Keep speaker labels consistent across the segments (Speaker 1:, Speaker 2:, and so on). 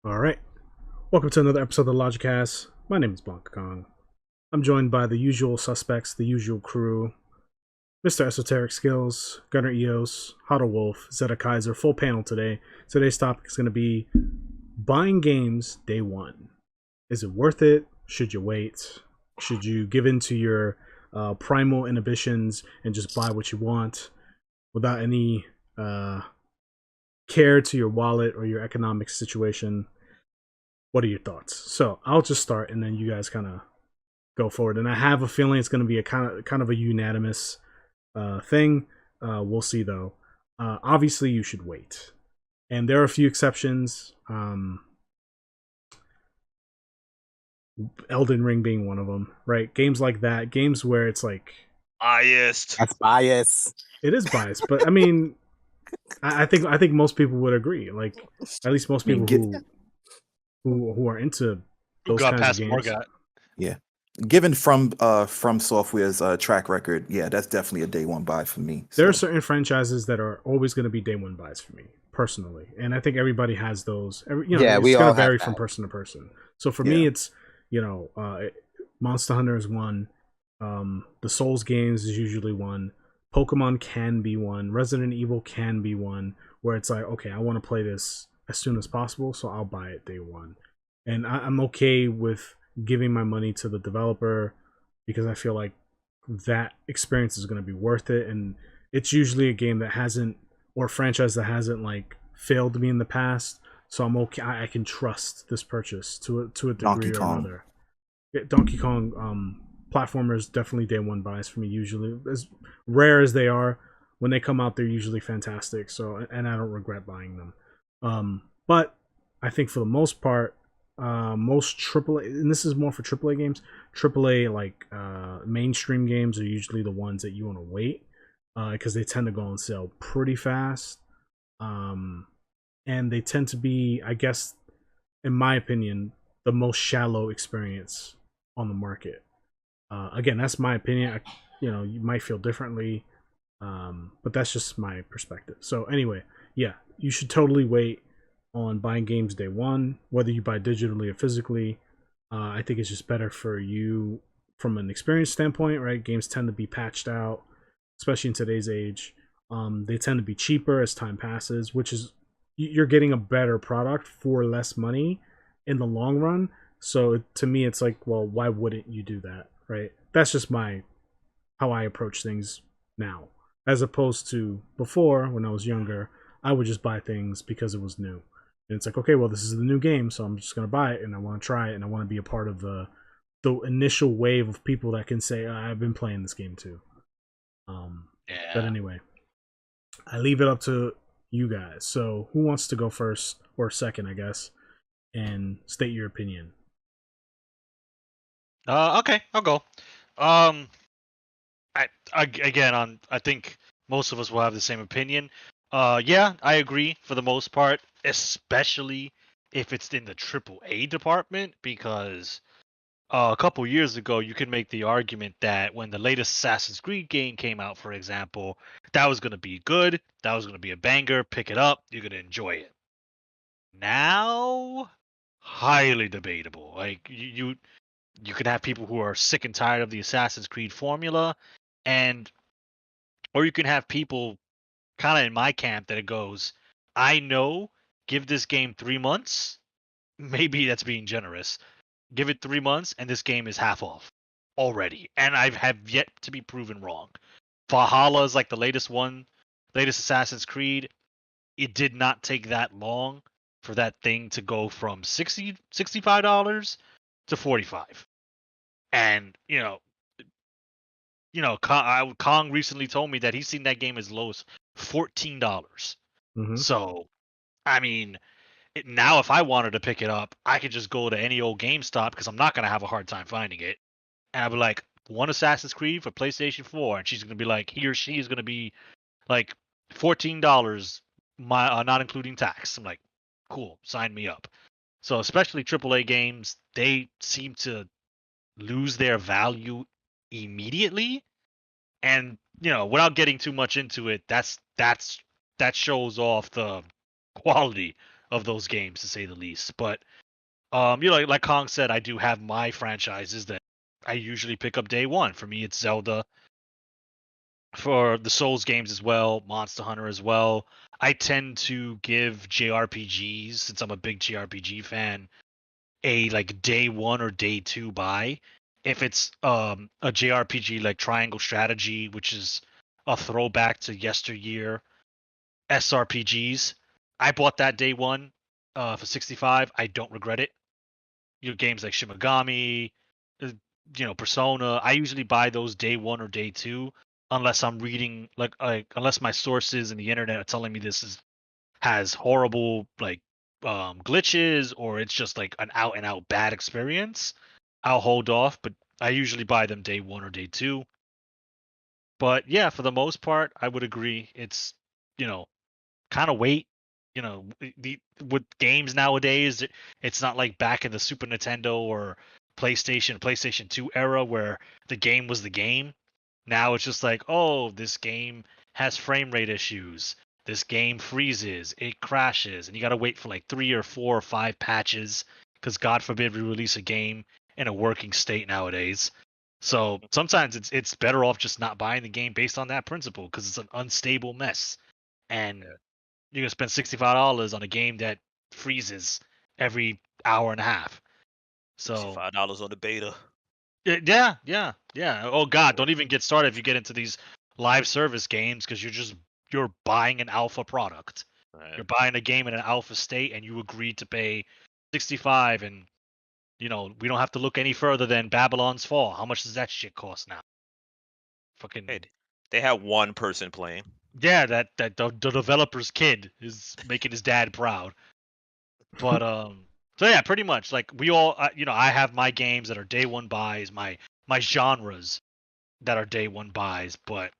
Speaker 1: All right. Welcome to another episode of the LogiCast. My name is BlankaKong. I'm joined by the usual suspects, the usual crew: Mr. Esoteric Skills, Gunner Eos, Huddle Wolf, Zeta Kaiser. Full panel today. Today's topic is going to be buying games day one. Is it worth it? Should you wait? Should you give in to your primal inhibitions and just buy what you want without any care to your wallet or your economic situation? What are your thoughts? So I'll just start, and then you guys kind of go forward. And I have a feeling it's going to be a kind of a unanimous thing. We'll see though. Obviously, you should wait, and there are a few exceptions. Elden Ring being one of them, right? Games like that, games where it's like
Speaker 2: Biased.
Speaker 3: That's bias.
Speaker 1: it is biased, but I mean, I think most people would agree. Like at least most
Speaker 3: I mean,
Speaker 1: people who are into
Speaker 2: Who
Speaker 1: those
Speaker 2: got
Speaker 1: kinds of
Speaker 2: past
Speaker 1: games.
Speaker 2: Morgat?
Speaker 3: yeah. Given from Software's track record, yeah, that's definitely a day one buy for me.
Speaker 1: There are
Speaker 3: So
Speaker 1: certain franchises that are always going to be day one buys for me personally, and I think everybody has those.
Speaker 3: Yeah,
Speaker 1: It's
Speaker 3: we
Speaker 1: going
Speaker 3: all
Speaker 1: to
Speaker 3: have
Speaker 1: vary from
Speaker 3: that.
Speaker 1: person to person. So for
Speaker 3: Yeah.
Speaker 1: me, it's Monster Hunter is one. The Souls games is usually one. Pokemon can be one. Resident Evil can be one. Where it's like, okay, I want to play this as soon as possible, so I'll buy it day one, and I'm okay with giving my money to the developer because I feel like that experience is going to be worth it. And it's usually a game that hasn't, or a franchise that hasn't like failed me in the past, so I'm okay. I can trust this purchase to a
Speaker 3: Donkey
Speaker 1: degree or
Speaker 3: Kong.
Speaker 1: another. Yeah, Donkey Kong platformers definitely day one buys for me. Usually, as rare as they are, when they come out, they're usually fantastic. So, and I don't regret buying them. But I think for the most part, most AAA, and this is more for AAA games. AAA like mainstream games are usually the ones that you want to wait because they tend to go on sale pretty fast, um, and they tend to be, I guess, in my opinion, the most shallow experience on the market. Again, that's my opinion. You might feel differently, but that's just my perspective. So anyway, yeah, you should totally wait on buying games day one, whether you buy digitally or physically. I think it's just better for you from an experience standpoint, right? Games tend to be patched out, especially in today's age. They tend to be cheaper as time passes, which is you're getting a better product for less money in the long run. So to me, it's like, well, why wouldn't you do that, right? That's just my how I approach things now, as opposed to before when I was younger. I would just buy things because it was new, and it's like, okay, well, this is the new game, so I'm just gonna buy it, and I want to try it, and I want to be a part of the initial wave of people that can say, I've been playing this game too. But
Speaker 2: Yeah.
Speaker 1: anyway, I leave it up to you guys. So who wants to go first or second, I guess, and state your opinion?
Speaker 2: Okay, I'll go. Um, again, I think most of us will have the same opinion. Yeah, I agree for the most part, especially if it's in the AAA department, because a couple years ago, you could make the argument that when the latest Assassin's Creed game came out, for example, that was going to be good, that was going to be a banger. Pick it up, you're going to enjoy it. Now, highly debatable. Like you can have people who are sick and tired of the Assassin's Creed formula, and or you can have people kind of in my camp that it goes, I know, give this game 3 months. Maybe that's being generous. Give it 3 months, and this game is half off already, and I have yet to be proven wrong. Valhalla is like the latest one, latest Assassin's Creed. It did not take that long for that thing to go from $65 to 45. And Kong recently told me that he's seen that game as low as $14.
Speaker 1: Mm-hmm.
Speaker 2: So, I mean, now if I wanted to pick it up, I could just go to any old GameStop because I'm not gonna have a hard time finding it. And I'd be like, one Assassin's Creed for PlayStation 4, and she's gonna be like, he or she is gonna be like $14, not including tax. I'm like, cool, sign me up. So especially AAA games, they seem to lose their value immediately, and without getting too much into it, that shows off the quality of those games, to say the least. But like Kong said, I do have my franchises that I usually pick up day one. For me, it's Zelda. For the Souls games as well, Monster Hunter as well. I tend to give JRPGs, since I'm a big JRPG fan, a like day one or day two buy. If it's a JRPG like Triangle Strategy, which is a throwback to yesteryear SRPGs, I bought that day one for 65. I don't regret it. Games like Shimigami, uh, Persona. I usually buy those day one or day two, unless I'm reading like unless my sources in the internet are telling me has horrible like glitches, or it's just like an out and out bad experience. I'll hold off, but I usually buy them day one or day two. But yeah, for the most part, I would agree. It's you know kind of wait. With games nowadays, it's not like back in the Super Nintendo or PlayStation 2 era where the game was the game. Now it's just like, oh, this game has frame rate issues. This game freezes, it crashes, and you got to wait for like 3 or 4 or 5 patches because God forbid we release a game in a working state nowadays. So sometimes it's better off just not buying the game based on that principle because it's an unstable mess. And you're gonna spend $65 on a game that freezes every hour and a half. So
Speaker 4: $5 on the beta.
Speaker 2: yeah. Oh God, don't even get started if you get into these live service games because you're buying an alpha product.
Speaker 4: Right.
Speaker 2: You're buying a game in an alpha state, and you agreed to pay 65, and we don't have to look any further than Babylon's Fall. How much does that shit cost now? Fucking
Speaker 4: Hey, they have one person playing.
Speaker 2: yeah, that the developer's kid is making his dad proud. But so yeah, pretty much like we all I have my games that are day one buys, my genres that are day one buys, but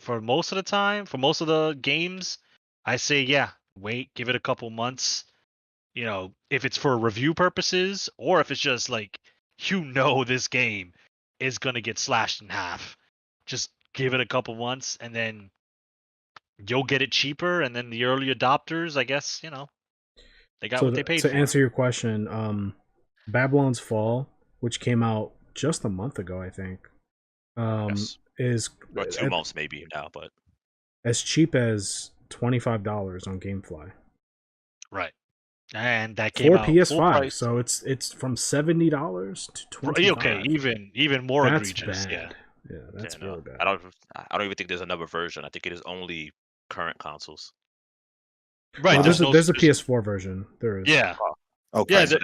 Speaker 2: for most of the time, for most of the games, I say yeah, wait, give it a couple months. If it's for review purposes or if it's just like this game is gonna get slashed in half, just give it a couple months and then you'll get it cheaper. And then the early adopters, I guess, they got
Speaker 1: So
Speaker 2: what they paid
Speaker 1: to
Speaker 2: for.
Speaker 1: answer your question, Babylon's Fall, which came out just a month ago, I think,
Speaker 4: Yes.
Speaker 1: is
Speaker 4: Or 2 months maybe now, but
Speaker 1: as cheap as $25 on GameFly
Speaker 2: Right. And that came
Speaker 1: for
Speaker 2: out full
Speaker 1: PS5.
Speaker 2: price.
Speaker 1: So it's from $70 to $25.
Speaker 2: Okay, even more
Speaker 1: That's
Speaker 2: egregious.
Speaker 1: bad. Yeah, that's really bad.
Speaker 4: I don't even think there's another version. I think it is only current consoles.
Speaker 2: Right.
Speaker 1: Well, there's a PS4 version. There is.
Speaker 2: Yeah.
Speaker 3: Okay.
Speaker 2: Yeah.
Speaker 4: So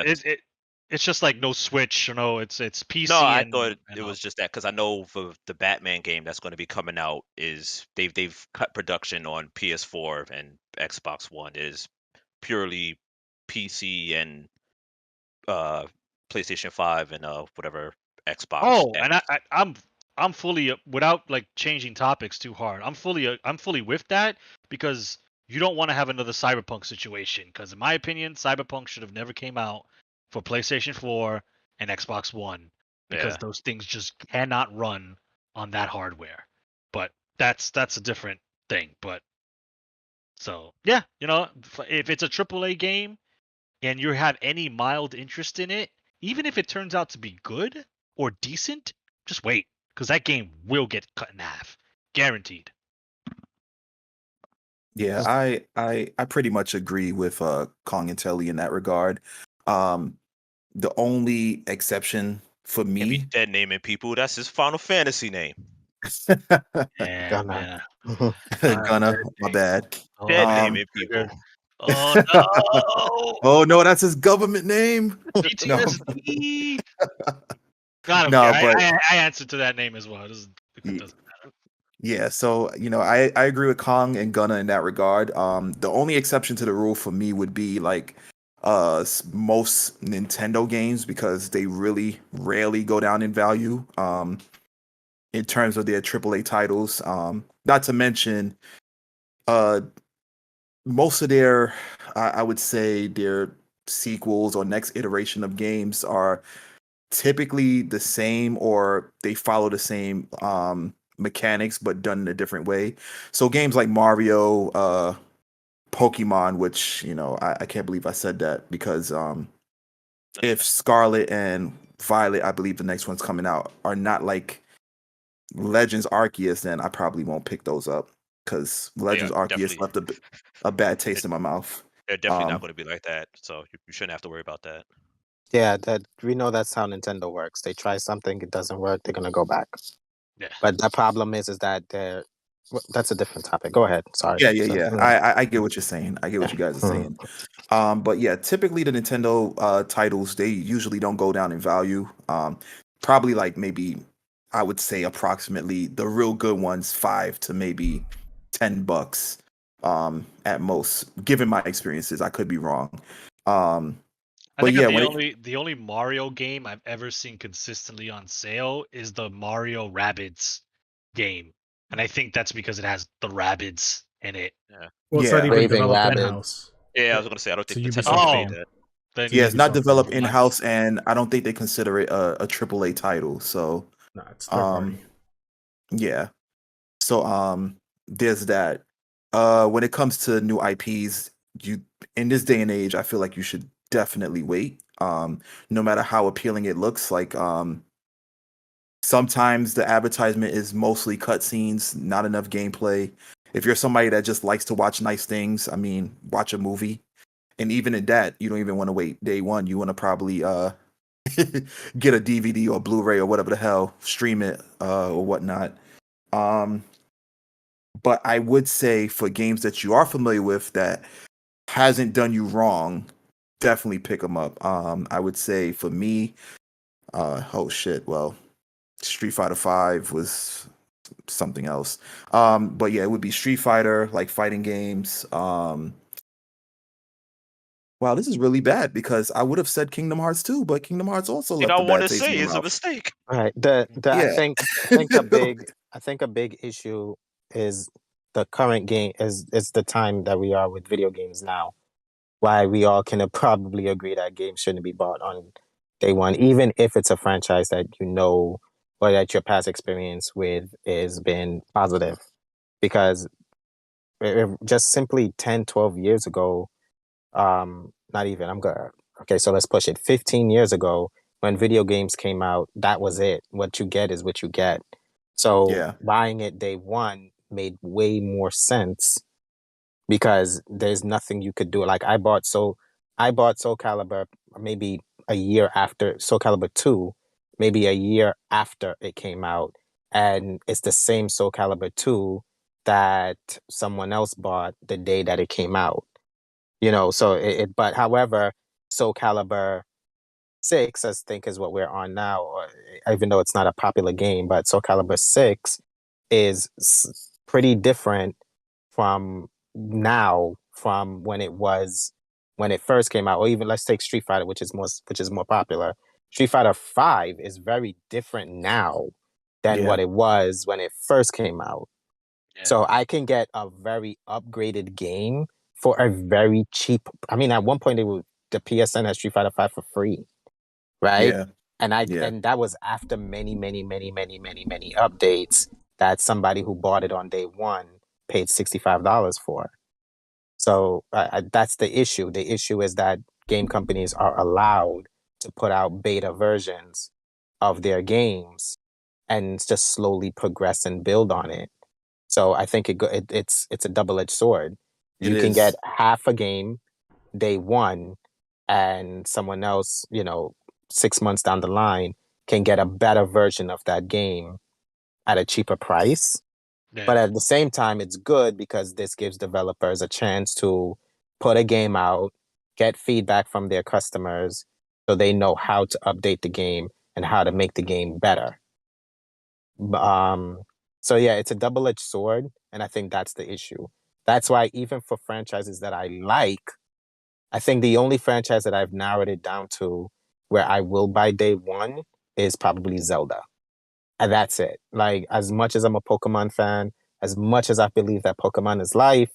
Speaker 2: It's just like no Switch. It's PC.
Speaker 4: No, I
Speaker 2: and,
Speaker 4: thought
Speaker 2: and
Speaker 4: it was just that because I know for the Batman game that's going to be coming out is they've cut production on PS4 and Xbox One. It is purely PC and PlayStation 5 and whatever Xbox.
Speaker 2: Oh,
Speaker 4: X.
Speaker 2: and I'm fully without like changing topics too hard. I'm fully with that because you don't want to have another Cyberpunk situation. Because in my opinion, Cyberpunk should have never came out for PlayStation 4 and Xbox One because those things just cannot run on that hardware. But that's a different thing. But so yeah, if it's a AAA game and you have any mild interest in it, even if it turns out to be good or decent, just wait because that game will get cut in half, guaranteed.
Speaker 3: Yeah, I pretty much agree with Kong and Telly in that regard. The only exception for
Speaker 4: Can't be
Speaker 3: me,
Speaker 4: dead naming people. That's his Final Fantasy name.
Speaker 2: Yeah.
Speaker 3: Gunna, my bad.
Speaker 4: Dead
Speaker 2: Oh,
Speaker 4: naming people.
Speaker 2: oh no!
Speaker 3: Oh no, that's his government name. No,
Speaker 2: PTSD. I don't
Speaker 3: no,
Speaker 2: care.
Speaker 3: but
Speaker 2: I answered to that name as well. It doesn't matter.
Speaker 3: yeah. So I agree with Kong and Gunna in that regard. The only exception to the rule for me would be like most Nintendo games because they really rarely go down in value. In terms of their AAA titles. Not to mention, most of their, I would say, their sequels or next iteration of games are typically the same or they follow the same mechanics but done in a different way. So games like Mario, Pokemon, which I can't believe I said that because if Scarlet and Violet, I believe the next one's coming out, are not like Legends Arceus, then I probably won't pick those up because
Speaker 4: They
Speaker 3: Legends
Speaker 4: are
Speaker 3: Arceus
Speaker 4: definitely
Speaker 3: left a bad taste in my mouth.
Speaker 4: they're definitely not
Speaker 3: Um,
Speaker 4: going to be like that. So you shouldn't have to worry about that.
Speaker 5: Yeah, that we know that's how Nintendo works. They try something, it doesn't work, they're gonna go back.
Speaker 2: Yeah.
Speaker 5: But the problem is that that's a different topic. Go ahead. Sorry.
Speaker 3: yeah. I get what you're saying. I get what you guys are saying. But yeah, typically the Nintendo titles, they usually don't go down in value. Probably like maybe I would say approximately the real good ones $5 to maybe $10 at most, given my experiences. I could be wrong.
Speaker 2: I
Speaker 3: But
Speaker 2: think
Speaker 3: yeah,
Speaker 2: the only Mario game I've ever seen consistently on sale is the Mario Rabbids game, and I think that's because it has the Rabbids in it.
Speaker 1: Well, it's not
Speaker 3: yeah,
Speaker 1: even
Speaker 5: Raving
Speaker 1: developed in
Speaker 5: Rabbids.
Speaker 1: house.
Speaker 4: Yeah, I was going to say I don't
Speaker 1: It's
Speaker 4: think
Speaker 1: a
Speaker 4: Nintendo
Speaker 1: Ubisoft
Speaker 4: made
Speaker 1: game.
Speaker 4: that.
Speaker 2: Then
Speaker 1: It's
Speaker 3: yeah, it's not
Speaker 1: Ubisoft
Speaker 3: developed
Speaker 1: game.
Speaker 3: in house, and I don't think they consider it a AAA title. So
Speaker 1: Nah, it's third party.
Speaker 3: yeah. So there's that. When it comes to new IPs, you in this day and age, I feel like you should definitely wait. No matter how appealing it looks, like sometimes the advertisement is mostly cutscenes, not enough gameplay. If you're somebody that just likes to watch nice things, I mean, watch a movie. And even in that, you don't even want to wait day one. You want to probably get a DVD or Blu-ray or whatever the hell, stream it or whatnot. Um, but I would say for games that you are familiar with that hasn't done you wrong, definitely pick them up. I would say for me, oh shit, well, Street Fighter 5 was something else. But yeah, it would be Street Fighter, like fighting games. Wow, this is really bad because I would have said Kingdom Hearts 2, but Kingdom Hearts also
Speaker 4: You
Speaker 3: left a
Speaker 4: don't want
Speaker 3: bad
Speaker 4: to
Speaker 3: taste in
Speaker 4: say
Speaker 3: my
Speaker 4: it's a
Speaker 3: mouth.
Speaker 4: mistake.
Speaker 5: All right. I
Speaker 3: Yeah.
Speaker 5: think a big issue is the current game is the time that we are with video games now. Why we all can probably agree that games shouldn't be bought on day one, even if it's a franchise that you know or that your past experience with has been positive. Because just simply 10, 12 years ago, not even, I'm good. Okay, so let's push it. 15 years ago, when video games came out, that was it. What you get is what you get. So
Speaker 3: Yeah.
Speaker 5: buying it day one made way more sense because there's nothing you could do. Like I bought Soul Calibur maybe a year after Soul Calibur 2, maybe a year after it came out. And it's the same Soul Calibur 2 that someone else bought the day that it came out. So but however, Soul Calibur 6, I think, is what we're on now, even though it's not a popular game, but Soul Calibur 6 is pretty different from now, from when it first came out, or even let's take Street Fighter, which is more popular. Street Fighter 5 is very different now than
Speaker 3: Yeah.
Speaker 5: what it was when it first came out.
Speaker 2: Yeah.
Speaker 5: So I can get a very upgraded game for a very cheap. I mean, at one point the PSN had Street Fighter 5 for free, right?
Speaker 3: Yeah. Yeah.
Speaker 5: And that was after many, many, many, many, many, many updates that somebody who bought it on day one paid $65 for. So that's the issue. The issue is that game companies are allowed to put out beta versions of their games and just slowly progress and build on it. So I think it's a double-edged sword.
Speaker 3: It
Speaker 5: You can get
Speaker 3: is.
Speaker 5: half a game day one, and someone else, 6 months down the line, can get a better version of that game at a cheaper price. But
Speaker 2: Yeah.
Speaker 5: at the same time, it's good because this gives developers a chance to put a game out, get feedback from their customers, so they know how to update the game and how to make the game better. Um, so yeah, it's a double-edged sword, and I think that's the issue. That's why even for franchises that I like, I think the only franchise that I've narrowed it down to where I will buy day one is probably Zelda. And that's it. Like, as much as I'm a Pokemon fan, as much as I believe that Pokemon is life,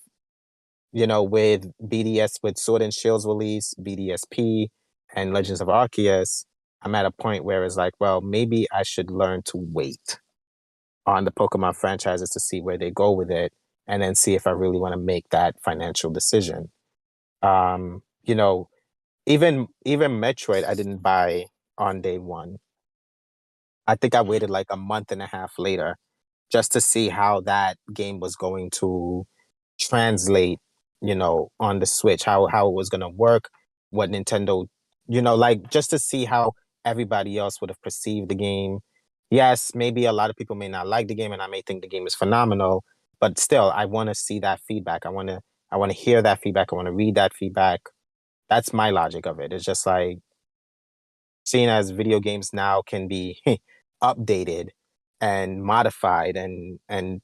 Speaker 5: with BDS, with Sword and Shield's release, BDSP, and Legends of Arceus, I'm at a point where it's like, well, maybe I should learn to wait on the Pokemon franchises to see where they go with it and then see if I really want to make that financial decision. You know, even Metroid, I didn't buy on day one. I think I waited like a month and a half later just to see how that game was going to translate, on the Switch, how it was going to work, what Nintendo, like just to see how everybody else would have perceived the game. Yes, maybe a lot of people may not like the game and I may think the game is phenomenal, but still I want to see that feedback. I want to hear that feedback. I want to read that feedback. That's my logic of it. It's just like, seeing as video games now can be updated and modified and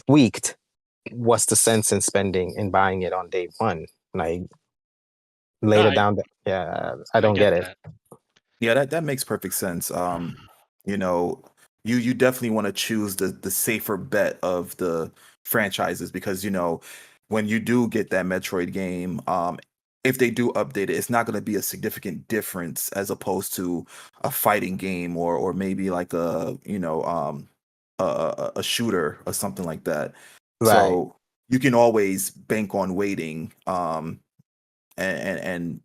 Speaker 5: tweaked, what's the sense in spending in buying it on day one? Like
Speaker 2: No,
Speaker 5: later down yeah, I
Speaker 2: I
Speaker 5: don't
Speaker 2: get
Speaker 5: get it.
Speaker 2: that.
Speaker 3: Yeah, that makes perfect sense. You know, you definitely want to choose the safer bet of the franchises because when you do get that Metroid game, if they do update it, it's not going to be a significant difference as opposed to a fighting game or maybe like a shooter or something like that.
Speaker 5: Right.
Speaker 3: So you can always bank on waiting, and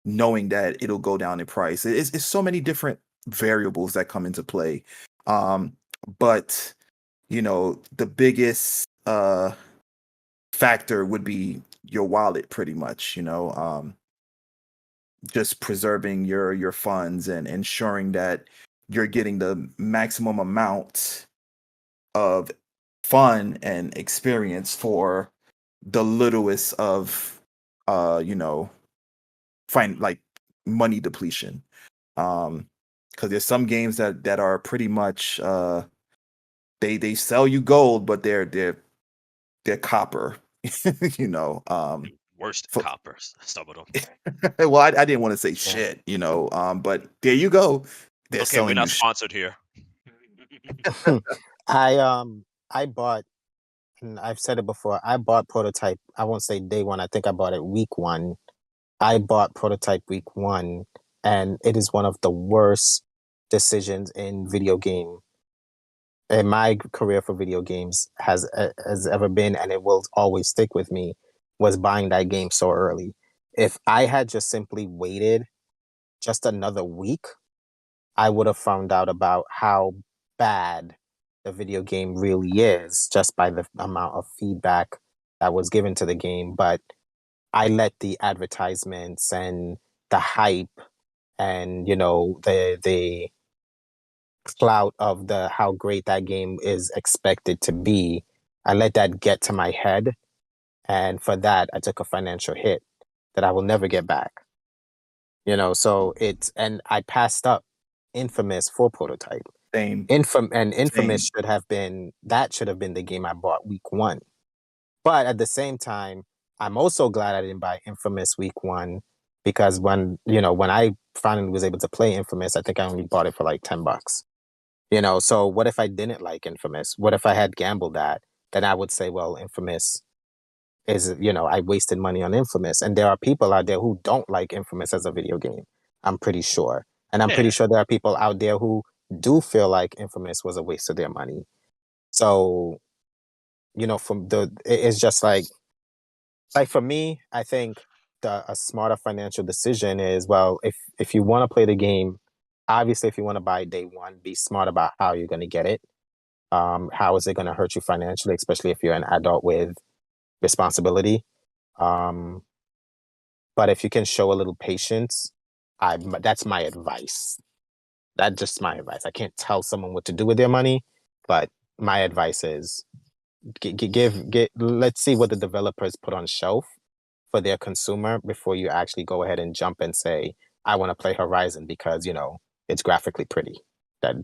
Speaker 3: knowing that it'll go down in price. It's so many different variables that come into play. But the biggest factor would be your wallet pretty much, just preserving your funds and ensuring that you're getting the maximum amount of fun and experience for the littlest of find like money depletion. Because there's some games that are pretty much they sell you gold, but they're copper. you know.
Speaker 4: Worst
Speaker 3: For,
Speaker 4: coppers, some of them.
Speaker 3: well, I didn't want to say shit, but there you go. They're
Speaker 4: Okay, we're
Speaker 3: selling you.
Speaker 4: not sponsored here.
Speaker 5: I bought, and I've said it before, I bought Prototype. I won't say day one. I think I bought it week one. I bought Prototype week one, and it is one of the worst decisions in my career for video games has ever been, and it will always stick with me, was buying that game so early. If I had just simply waited just another week, I would have found out about how bad the video game really is just by the amount of feedback that was given to the game. But I let the advertisements and the hype and the clout of the how great that game is expected to be. I let that get to my head, and for that I took a financial hit that I will never get back. So and I passed up Infamous for Prototype.
Speaker 3: Same.
Speaker 5: Infamous
Speaker 3: Same.
Speaker 5: should have been the game I bought week one. But at the same time, I'm also glad I didn't buy Infamous week one, because when I finally was able to play Infamous, I think I only bought it for like $10. So what if I didn't like Infamous? What if I had gambled that? Then I would say, well, Infamous is, I wasted money on Infamous. And there are people out there who don't like Infamous as a video game, I'm pretty sure. And I'm pretty
Speaker 2: Yeah.
Speaker 5: sure there are people out there who do feel like Infamous was a waste of their money. So, it's just like for me, I think a smarter financial decision is, well, if you want to play the game, obviously, if you want to buy day one, be smart about how you're going to get it. How is it going to hurt you financially, especially if you're an adult with responsibility? Um, but if you can show a little patience, that's my advice. That's just my advice. I can't tell someone what to do with their money, but my advice is let's see what the developers put on shelf for their consumer before you actually go ahead and jump and say, I want to play Horizon because, it's graphically pretty. That,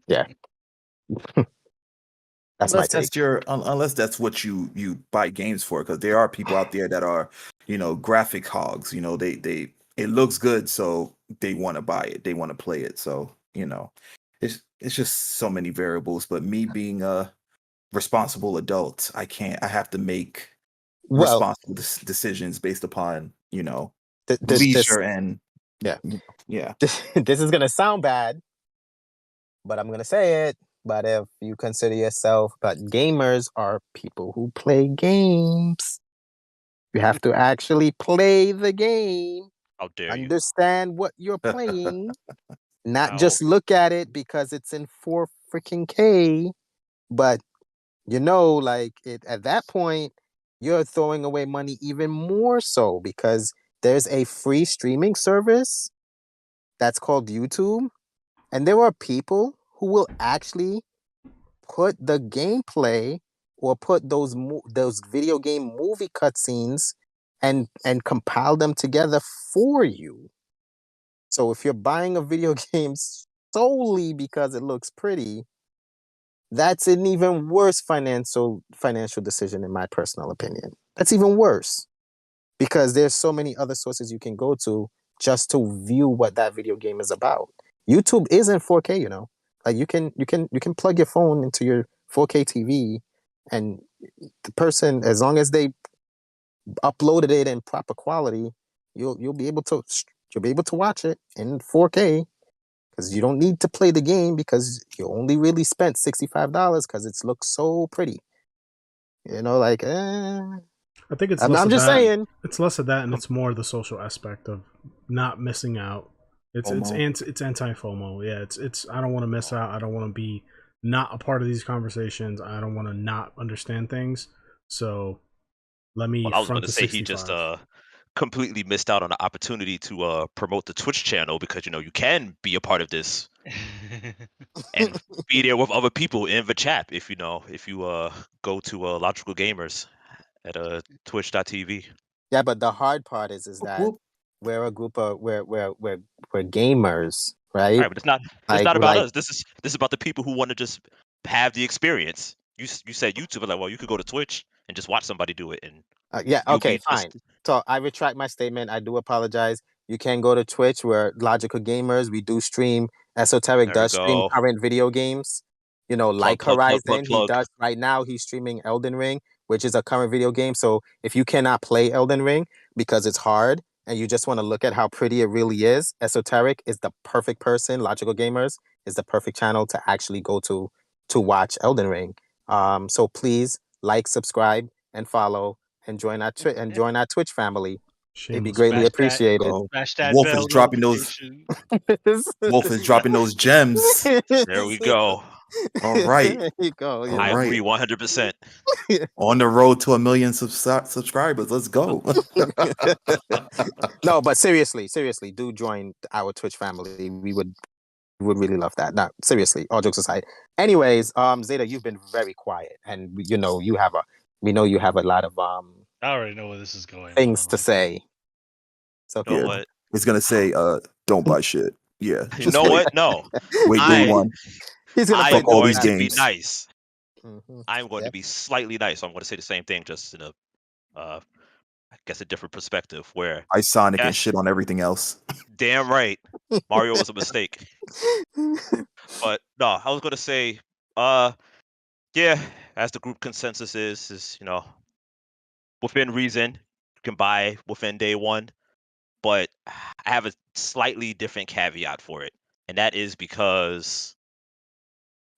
Speaker 5: yeah. That's my take.
Speaker 3: Unless that's what you buy games for, because there are people out there that are graphic hogs. They it looks good, so they want to buy it, they want to play it. So it's just so many variables. But me being a responsible adult, I have to make
Speaker 5: Well,
Speaker 3: responsible decisions based upon
Speaker 5: this
Speaker 3: leisure and
Speaker 5: yeah.
Speaker 3: yeah.
Speaker 5: This is gonna sound bad, but I'm gonna say it. But if you consider yourself, but gamers are people who play games. You have to actually play the game,
Speaker 4: How dare you?
Speaker 5: understand what you're playing, not
Speaker 4: How
Speaker 5: just look at it because it's in 4 freaking K, but like at that point, you're throwing away money even more so because there's a free streaming service that's called YouTube, and there are people who will actually put the gameplay or put those video game movie cutscenes and compile them together for you. So if you're buying a video game solely because it looks pretty, that's an even worse financial decision in my personal opinion. That's even worse because there's so many other sources you can go to just to view what that video game is about. YouTube isn't 4K, Like you can plug your phone into your 4K TV and the person, as long as they uploaded it in proper quality, you'll be able to watch it in 4K because you don't need to play the game because you only really spent $65 because it looks so pretty. Like
Speaker 1: I think it's
Speaker 5: I'm,
Speaker 1: less
Speaker 5: I'm
Speaker 1: of
Speaker 5: just
Speaker 1: that.
Speaker 5: saying.
Speaker 1: It's less of that, and it's more the social aspect of not missing out. It's anti FOMO. Yeah, it's I don't want to miss out. I don't want to be not a part of these conversations. I don't want to not understand things. So let me
Speaker 4: Well, I was going
Speaker 1: front
Speaker 4: to
Speaker 1: the
Speaker 4: say he just
Speaker 1: 65.
Speaker 4: completely missed out on the opportunity to promote the Twitch channel because you can be a part of this and be there with other people in the chat if you go to Logical Gamers at twitch.tv.
Speaker 5: Yeah, but the hard part is that
Speaker 3: Whoop.
Speaker 5: we're a group of we're gamers,
Speaker 4: All
Speaker 5: right?
Speaker 4: right, but it's not about us. This is about the people who want to just have the experience. You said YouTube, but like, well, you could go to Twitch and just watch somebody do it, and
Speaker 5: Yeah,
Speaker 4: you'll
Speaker 5: okay,
Speaker 4: be
Speaker 5: fine.
Speaker 4: just
Speaker 5: So I retract my statement. I do apologize. You can go to Twitch. We're Logical Gamers. We do stream. Esoteric
Speaker 4: there we
Speaker 5: does stream
Speaker 4: go.
Speaker 5: current video games.
Speaker 4: Plug,
Speaker 5: Like
Speaker 4: plug, plug, plug,
Speaker 5: Horizon, he
Speaker 4: plug.
Speaker 5: does right now. He's streaming Elden Ring, which is a current video game. So if you cannot play Elden Ring because it's hard and you just want to look at how pretty it really is, Esoteric is the perfect person. Logical Gamers is the perfect channel to actually go to watch Elden Ring. So please like, subscribe, and follow and join our Twitch family. It'd be
Speaker 1: Shameless
Speaker 5: greatly
Speaker 1: plug.
Speaker 5: appreciated.
Speaker 3: Oh,
Speaker 2: Smash that
Speaker 3: Wolf
Speaker 2: bell
Speaker 3: is dropping those.
Speaker 2: notification.
Speaker 3: Wolf is dropping those gems.
Speaker 4: There we go.
Speaker 3: All right,
Speaker 5: There you go.
Speaker 3: all
Speaker 4: I
Speaker 3: right.
Speaker 4: agree 100%.
Speaker 3: On the road to 1 million subscribers. Let's go.
Speaker 5: No, but seriously, do join our Twitch family. We would really love that. No, seriously, all jokes aside. Anyways, Zeta, you've been very quiet, and we know you have a lot of
Speaker 2: I already know where this is going.
Speaker 5: things to say. So
Speaker 4: You know
Speaker 3: Yeah,
Speaker 4: what?
Speaker 3: it's gonna say, don't buy shit. Yeah,
Speaker 4: You
Speaker 3: just
Speaker 4: know
Speaker 3: wait.
Speaker 4: what? No,
Speaker 3: Wait day
Speaker 4: I
Speaker 3: one.
Speaker 5: he's gonna
Speaker 4: I
Speaker 5: put
Speaker 3: Fuck
Speaker 4: am
Speaker 3: all
Speaker 5: both
Speaker 4: going
Speaker 3: these
Speaker 5: that.
Speaker 4: to be
Speaker 3: games.
Speaker 4: nice. I'm going to
Speaker 5: Yep.
Speaker 4: be slightly nice. So I'm going to say the same thing, just in a, I guess, a different perspective. Where
Speaker 3: I Sonic and
Speaker 4: yes,
Speaker 3: shit on everything else.
Speaker 4: damn right, Mario was a mistake. But no, I was going to say, yeah, as the group consensus is within reason, you can buy within day one. But I have a slightly different caveat for it, and that is because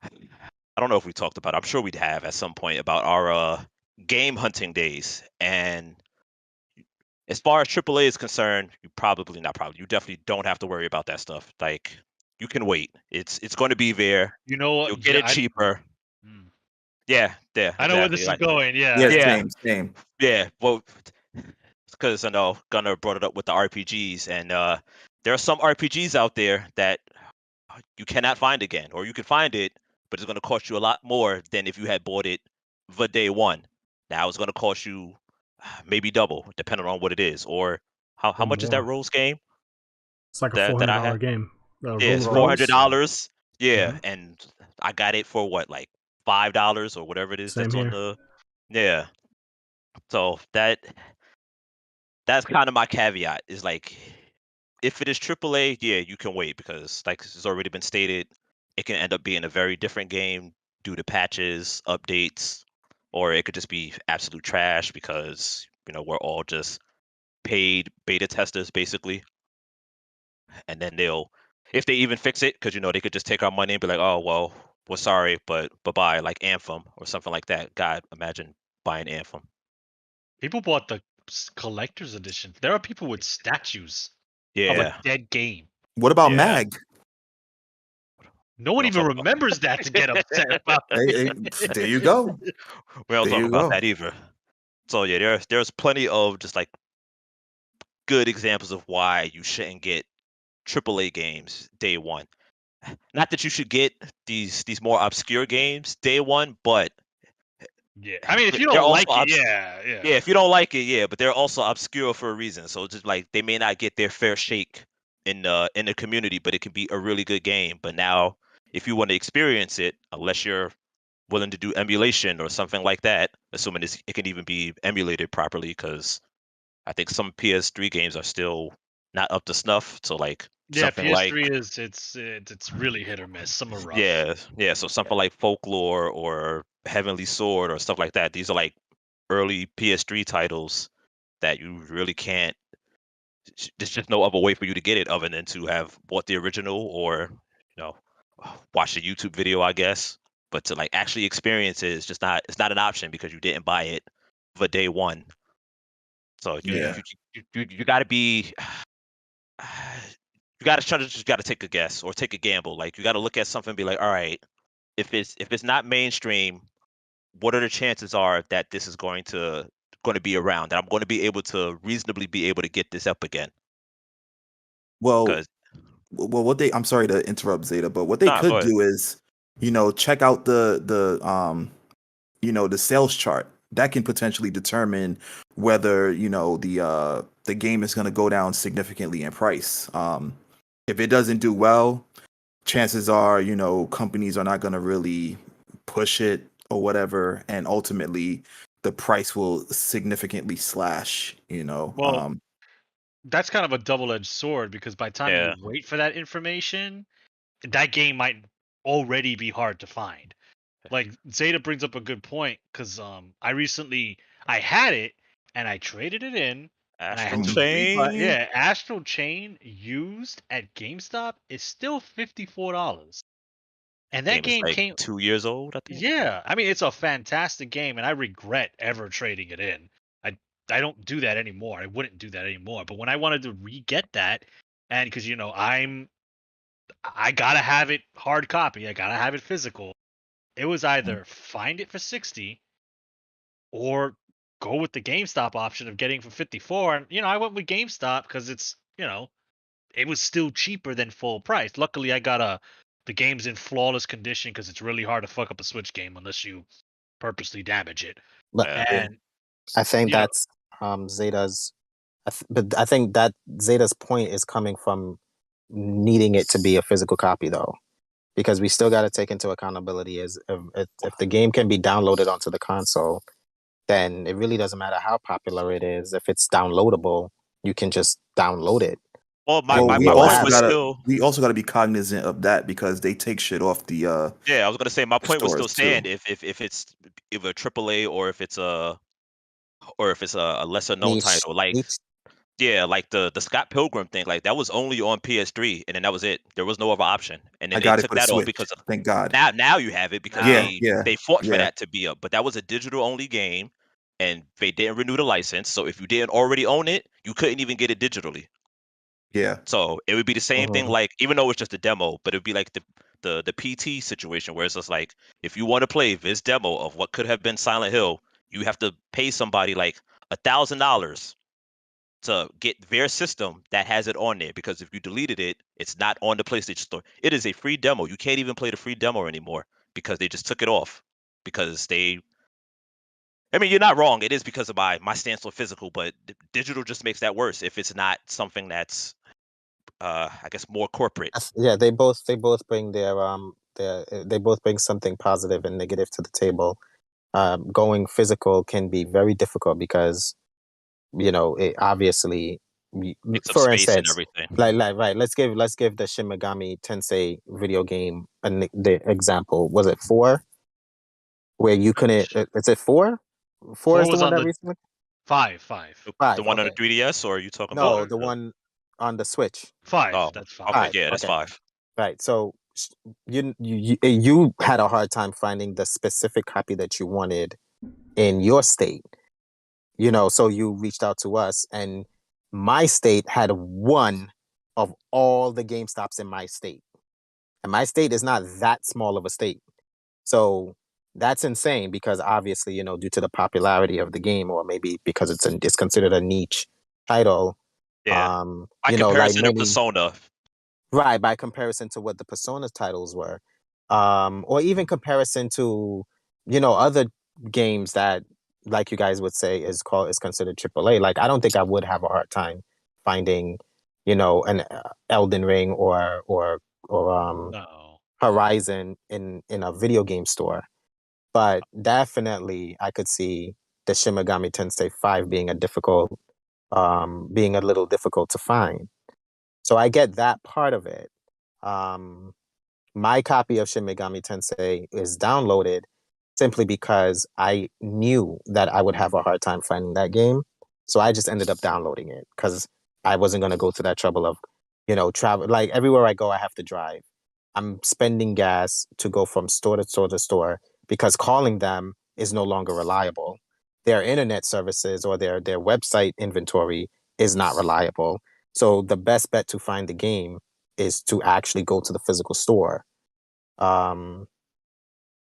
Speaker 4: I don't know if we talked about it. I'm sure we'd have at some point about our game hunting days. And as far as AAA is concerned, you probably not probably you definitely don't have to worry about that stuff. Like you can wait. It's going to be there.
Speaker 2: You know what?
Speaker 4: You'll get it cheaper.
Speaker 2: Hmm.
Speaker 4: Yeah,
Speaker 2: I know where
Speaker 4: exactly.
Speaker 2: this is
Speaker 4: Like
Speaker 2: going.
Speaker 3: Yeah,
Speaker 2: Yeah.
Speaker 4: yeah,
Speaker 3: same.
Speaker 4: yeah. Well, because I know Gunnar brought it up with the RPGs, and there are some RPGs out there that you cannot find again, or you can find it, but it's going to cost you a lot more than if you had bought it the day one. Now it's going to cost you maybe double, depending on what it is, or how
Speaker 1: Or
Speaker 4: much is that
Speaker 1: more.
Speaker 4: Rose game
Speaker 1: It's like a
Speaker 4: that I
Speaker 1: $400
Speaker 4: had?
Speaker 1: game.
Speaker 4: Yeah,
Speaker 1: Rule
Speaker 4: it's
Speaker 1: of
Speaker 3: Rose?
Speaker 1: Rose.
Speaker 4: $400. Yeah,
Speaker 1: Mhm.
Speaker 4: and I got it for what, like $5 or whatever it is
Speaker 1: Same
Speaker 4: that's on
Speaker 1: here.
Speaker 4: the yeah. So that's kind of my caveat is like if it is AAA, yeah, you can wait because like it's already been stated, it can end up being a very different game due to patches, updates, or it could just be absolute trash because we're all just paid beta testers basically, and then if they even fix it, because they could just take our money and be like, oh well, well, sorry, but buy like Anthem or something like that. God, imagine buying Anthem.
Speaker 2: People bought the collector's edition. There are people with statues of
Speaker 4: Yeah,
Speaker 2: a dead game.
Speaker 3: What about
Speaker 4: Yeah.
Speaker 3: Mag?
Speaker 2: No one
Speaker 4: We don't
Speaker 2: even
Speaker 4: talk about-
Speaker 2: remembers that to get upset about that.
Speaker 3: There you go.
Speaker 4: we don't
Speaker 3: There
Speaker 4: talk
Speaker 3: you
Speaker 4: about
Speaker 3: go.
Speaker 4: that either. So yeah, there's plenty of just like good examples of why you shouldn't get AAA games day one. Not that you should get these more obscure games day one, but
Speaker 2: Yeah, I mean, if you
Speaker 4: they're
Speaker 2: don't like
Speaker 4: also
Speaker 2: it, yeah.
Speaker 4: yeah, if you don't like it, yeah, but they're also obscure for a reason. So just like they may not get their fair shake in the community, but it can be a really good game. But now, if you want to experience it, unless you're willing to do emulation or something like that, assuming it can even be emulated properly, because I think some PS3 games are still not up to snuff. So like
Speaker 2: Yeah,
Speaker 4: something like
Speaker 2: PS3 is it's really hit or miss. Some are rough.
Speaker 4: yeah. So something like Folklore or Heavenly Sword or stuff like that. These are like early PS3 titles that you really can't. There's just no other way for you to get it other than to have bought the original or watch a YouTube video, I guess. But to like actually experience it is just not. It's not an option because you didn't buy it for day one. So
Speaker 3: Yeah.
Speaker 4: you got to be. You got to try to just got to take a guess or take a gamble. Like you got to look at something and be like, all right, if it's not mainstream, what are the chances are that this is going to be around, that I'm going to be able to reasonably be able to get this up again?
Speaker 3: Well,
Speaker 4: Because
Speaker 3: what they I'm sorry to interrupt Zeta, but what they
Speaker 4: nah, go
Speaker 3: could
Speaker 4: ahead.
Speaker 3: do is, check out the sales chart. That can potentially determine whether, the game is going to go down significantly in price. If it doesn't do well, chances are, companies are not going to really push it or whatever, and ultimately the price will significantly slash,
Speaker 2: Well, that's kind of a double-edged sword because by the time
Speaker 4: Yeah.
Speaker 2: you wait for that information, that game might already be hard to find. Like Zeta brings up a good point because I had it and I traded it in and I
Speaker 4: Astral
Speaker 2: had to
Speaker 4: Chain.
Speaker 2: yeah, Astral Chain used at GameStop is still $54. And that
Speaker 4: Game is
Speaker 2: game
Speaker 4: like
Speaker 2: came
Speaker 4: 2 years old, I think.
Speaker 2: yeah, I mean it's a fantastic game and I regret ever trading it in. I don't do that anymore. I wouldn't do that anymore. But when I wanted to re-get that and because I gotta have it hard copy, I gotta have it physical. It was either find it for 60 or go with the GameStop option of getting for 54. And I went with GameStop because it's it was still cheaper than full price. Luckily, I got the game's in flawless condition because it's really hard to fuck up a Switch game unless you purposely damage it.
Speaker 5: But
Speaker 4: Yeah.
Speaker 2: And
Speaker 5: I think
Speaker 2: you know,
Speaker 5: that's Zeta's. But I think that Zeta's point is coming from needing it to be a physical copy, though, because we still got to take into accountability is if the game can be downloaded onto the console, then it really doesn't matter how popular it is. If it's downloadable, you can just download it.
Speaker 4: Well, my
Speaker 3: Well,
Speaker 5: And
Speaker 4: my,
Speaker 3: we
Speaker 4: my
Speaker 5: people
Speaker 4: point
Speaker 3: also
Speaker 5: have
Speaker 4: was
Speaker 5: it.
Speaker 4: still
Speaker 3: we also gotta be cognizant of that because they take shit off the
Speaker 4: yeah. I was gonna say my point was still
Speaker 3: stores too.
Speaker 4: stand if it's either AAA or if it's a lesser known
Speaker 5: Niche,
Speaker 4: title like
Speaker 5: niche.
Speaker 4: yeah, like the Scott Pilgrim thing, like that was only on PS3 and then that was it. There was no other option. And then
Speaker 3: I
Speaker 4: they
Speaker 3: got it
Speaker 4: took
Speaker 3: for the
Speaker 4: that off
Speaker 3: Switch.
Speaker 4: because of,
Speaker 3: Thank God.
Speaker 4: now you have it because
Speaker 3: Yeah,
Speaker 2: now
Speaker 3: yeah,
Speaker 4: they fought for
Speaker 3: yeah,
Speaker 4: that to be up. But that was a digital only game and they didn't renew the license. So if you didn't already own it, you couldn't even get it digitally.
Speaker 3: yeah.
Speaker 4: So it would be the same thing,
Speaker 5: Mhm.
Speaker 4: like even though it's just a demo, but it would be like the PT situation where it's just like if you want to play this demo of what could have been Silent Hill, you have to pay somebody like $1,000 to get their system that has it on there because if you deleted it, it's not on the PlayStation Store. It is a free demo. You can't even play the free demo anymore because they just took it off because I mean, you're not wrong. It is because of my stance on physical, but digital just makes that worse if it's not something that's I guess more corporate.
Speaker 5: Yeah, they both bring they both bring something positive and negative to the table. Going physical can be very difficult because it obviously
Speaker 4: Takes up
Speaker 5: for
Speaker 4: space and
Speaker 5: instance,
Speaker 4: everything.
Speaker 5: like right, let's give the Shin Megami Tensei video game the example. Was it 4 where you couldn't is it 4 4
Speaker 2: 4
Speaker 5: is the
Speaker 2: was
Speaker 5: one
Speaker 2: on
Speaker 5: that
Speaker 2: the
Speaker 5: recently
Speaker 2: 5.
Speaker 4: The
Speaker 5: 5,
Speaker 4: one on
Speaker 5: okay.
Speaker 4: the 3DS, or are you talking
Speaker 5: No,
Speaker 4: about
Speaker 5: the one on the Switch.
Speaker 2: 5.
Speaker 4: Oh,
Speaker 2: That's
Speaker 4: okay,
Speaker 2: 5.
Speaker 5: Five.
Speaker 4: yeah, that's
Speaker 5: Okay.
Speaker 4: 5.
Speaker 5: Right. So you had a hard time finding the specific copy that you wanted in your state, so you reached out to us, and my state had one of all the GameStops in my state, and my state is not that small of a state. So that's insane because obviously, due to the popularity of the game, or maybe because it's considered a niche title,
Speaker 4: Yeah. By
Speaker 5: like
Speaker 4: comparison to
Speaker 5: many,
Speaker 4: Persona.
Speaker 5: right, by comparison to what the Persona titles were, or even comparison to, other games that, like you guys would say, is considered AAA. Like, I don't think I would have a hard time finding, an Elden Ring or
Speaker 2: No.
Speaker 5: Horizon in a video game store. But definitely, I could see the Shin Megami Tensei 5 being a little difficult to find. So I get that part of it. Um, my copy of Shin Megami Tensei is downloaded simply because I knew that I would have a hard time finding that game. So I just ended up downloading it because I wasn't going to go to that trouble of, travel. Like everywhere I go, I have to drive. I'm spending gas to go from store to store to store because calling them is no longer reliable. Their internet services or their website inventory is not reliable. So the best bet to find the game is to actually go to the physical store. Um,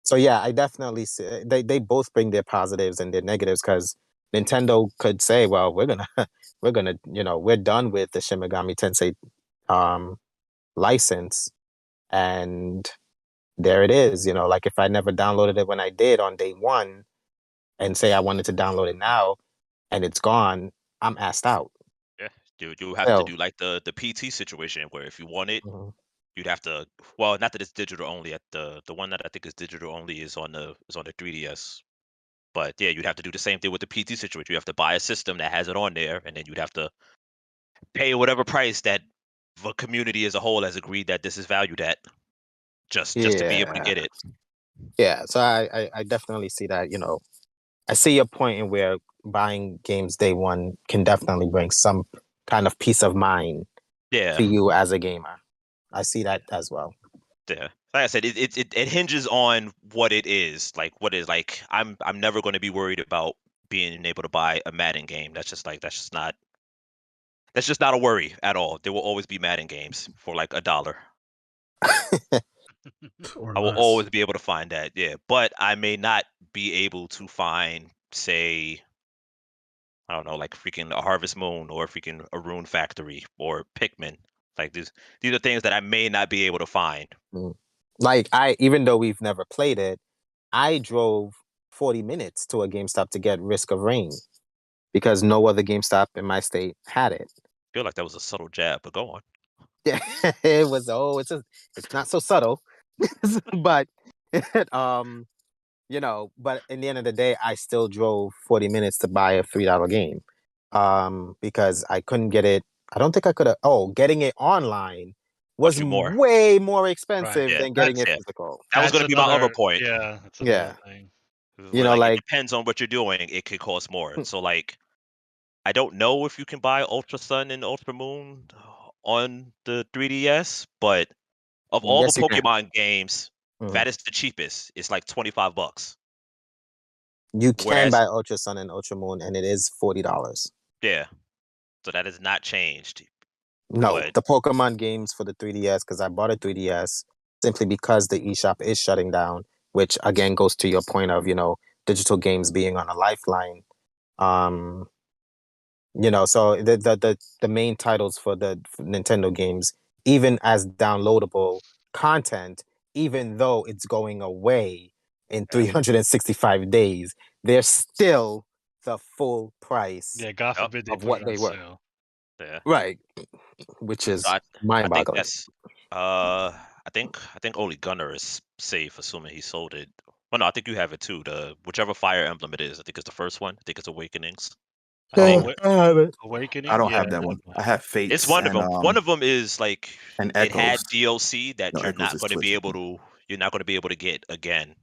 Speaker 5: so yeah, I definitely see they both bring their positives and their negatives because Nintendo could say, well, we're done with the Shin Megami Tensei um, license, and there it is. Like if I never downloaded it when I did on day one, and say I wanted to download it now, and it's gone, I'm asked out.
Speaker 4: Yeah. You have to
Speaker 5: So,
Speaker 4: do like the PT situation where if you want it,
Speaker 5: mhm.
Speaker 4: you'd have to. Well, not that it's digital only. At the one that I think is digital only is on the 3DS. But yeah, you'd have to do the same thing with the PT situation. You have to buy a system that has it on there, and then you'd have to pay whatever price that the community as a whole has agreed that this is valued at, just to be able to
Speaker 5: Yeah,
Speaker 4: get it.
Speaker 5: yeah. So I definitely see that. I see your point in where buying games day one can definitely bring some kind of peace of mind
Speaker 4: Yeah,
Speaker 5: to you as a gamer. I see that as well.
Speaker 4: yeah. Like I said, it hinges on what it is. Like what is like. I'm never going to be worried about being able to buy a Madden game. That's just not a worry at all. There will always be Madden games for like $1.
Speaker 1: Or
Speaker 4: I will
Speaker 1: less.
Speaker 4: always be able to find that. Yeah, but I may not be able to find, say, I don't know, like freaking a Harvest Moon or freaking a Rune Factory or Pikmin. Like these are things that I may not be able to find.
Speaker 5: Mm. Like even though we've never played it, I drove 40 minutes to a GameStop to get Risk of Rain because no other GameStop in my state had it.
Speaker 4: I feel like that was a subtle jab, but go on.
Speaker 5: Yeah, it was. It's not so subtle, but um, but in the end of the day, I still drove 40 minutes to buy a $3 game, because I couldn't get it. I don't think I could have. Oh, getting it online
Speaker 4: Cost
Speaker 5: was
Speaker 4: you more.
Speaker 5: way more
Speaker 2: Right.
Speaker 5: expensive
Speaker 4: Yeah,
Speaker 5: than getting
Speaker 2: That's
Speaker 5: it
Speaker 4: yeah.
Speaker 5: physical.
Speaker 4: That was
Speaker 2: that's
Speaker 4: going to be my other
Speaker 2: another
Speaker 4: point.
Speaker 2: yeah, that's another
Speaker 5: Yeah,
Speaker 2: thing.
Speaker 4: Where like it
Speaker 5: like
Speaker 4: depends on what you're doing, it could cost more. So like I don't know if you can buy Ultra Sun and Ultra Moon on the 3DS, but of all the
Speaker 5: yes, you can.
Speaker 4: Pokemon games,
Speaker 5: Mhm.
Speaker 4: that is the cheapest. It's like $25.
Speaker 5: You can
Speaker 4: Whereas,
Speaker 5: buy Ultra Sun and Ultra Moon, and it is $40.
Speaker 4: yeah, so that has not changed.
Speaker 5: No,
Speaker 4: But
Speaker 5: the Pokemon games for the 3DS, because I bought a 3DS simply because the eShop is shutting down, which again goes to your point of, digital games being on a lifeline. Um, so the main titles for Nintendo games, even as downloadable content, even though it's going away in
Speaker 2: Yeah.
Speaker 5: 365 days, they're still the full price
Speaker 2: Yeah, God
Speaker 4: yep,
Speaker 2: forbid they
Speaker 5: of
Speaker 2: put
Speaker 5: what
Speaker 2: it on
Speaker 5: they were.
Speaker 2: sale.
Speaker 4: yeah.
Speaker 5: Right. Which
Speaker 4: So
Speaker 5: is
Speaker 4: I think
Speaker 5: mind-boggling.
Speaker 4: that's I think only Gunner is safe, assuming he sold it. Well, no, I think you have it too. The whichever Fire Emblem it is, I think it's the first one. I think it's Awakenings. I
Speaker 5: Oh,
Speaker 4: think
Speaker 2: Awa-
Speaker 5: I have it.
Speaker 3: I
Speaker 2: Awakening?
Speaker 3: don't
Speaker 2: Yeah,
Speaker 3: have that
Speaker 2: I
Speaker 3: one.
Speaker 2: have
Speaker 3: I
Speaker 2: mine.
Speaker 3: have
Speaker 4: it's
Speaker 3: Fates
Speaker 4: one of them. One of them is like
Speaker 3: and
Speaker 4: it had
Speaker 3: Echoes.
Speaker 4: DLC that
Speaker 3: No,
Speaker 4: you're
Speaker 3: Echoes
Speaker 4: not
Speaker 3: is
Speaker 4: going to be
Speaker 3: Twisted.
Speaker 4: able to get again,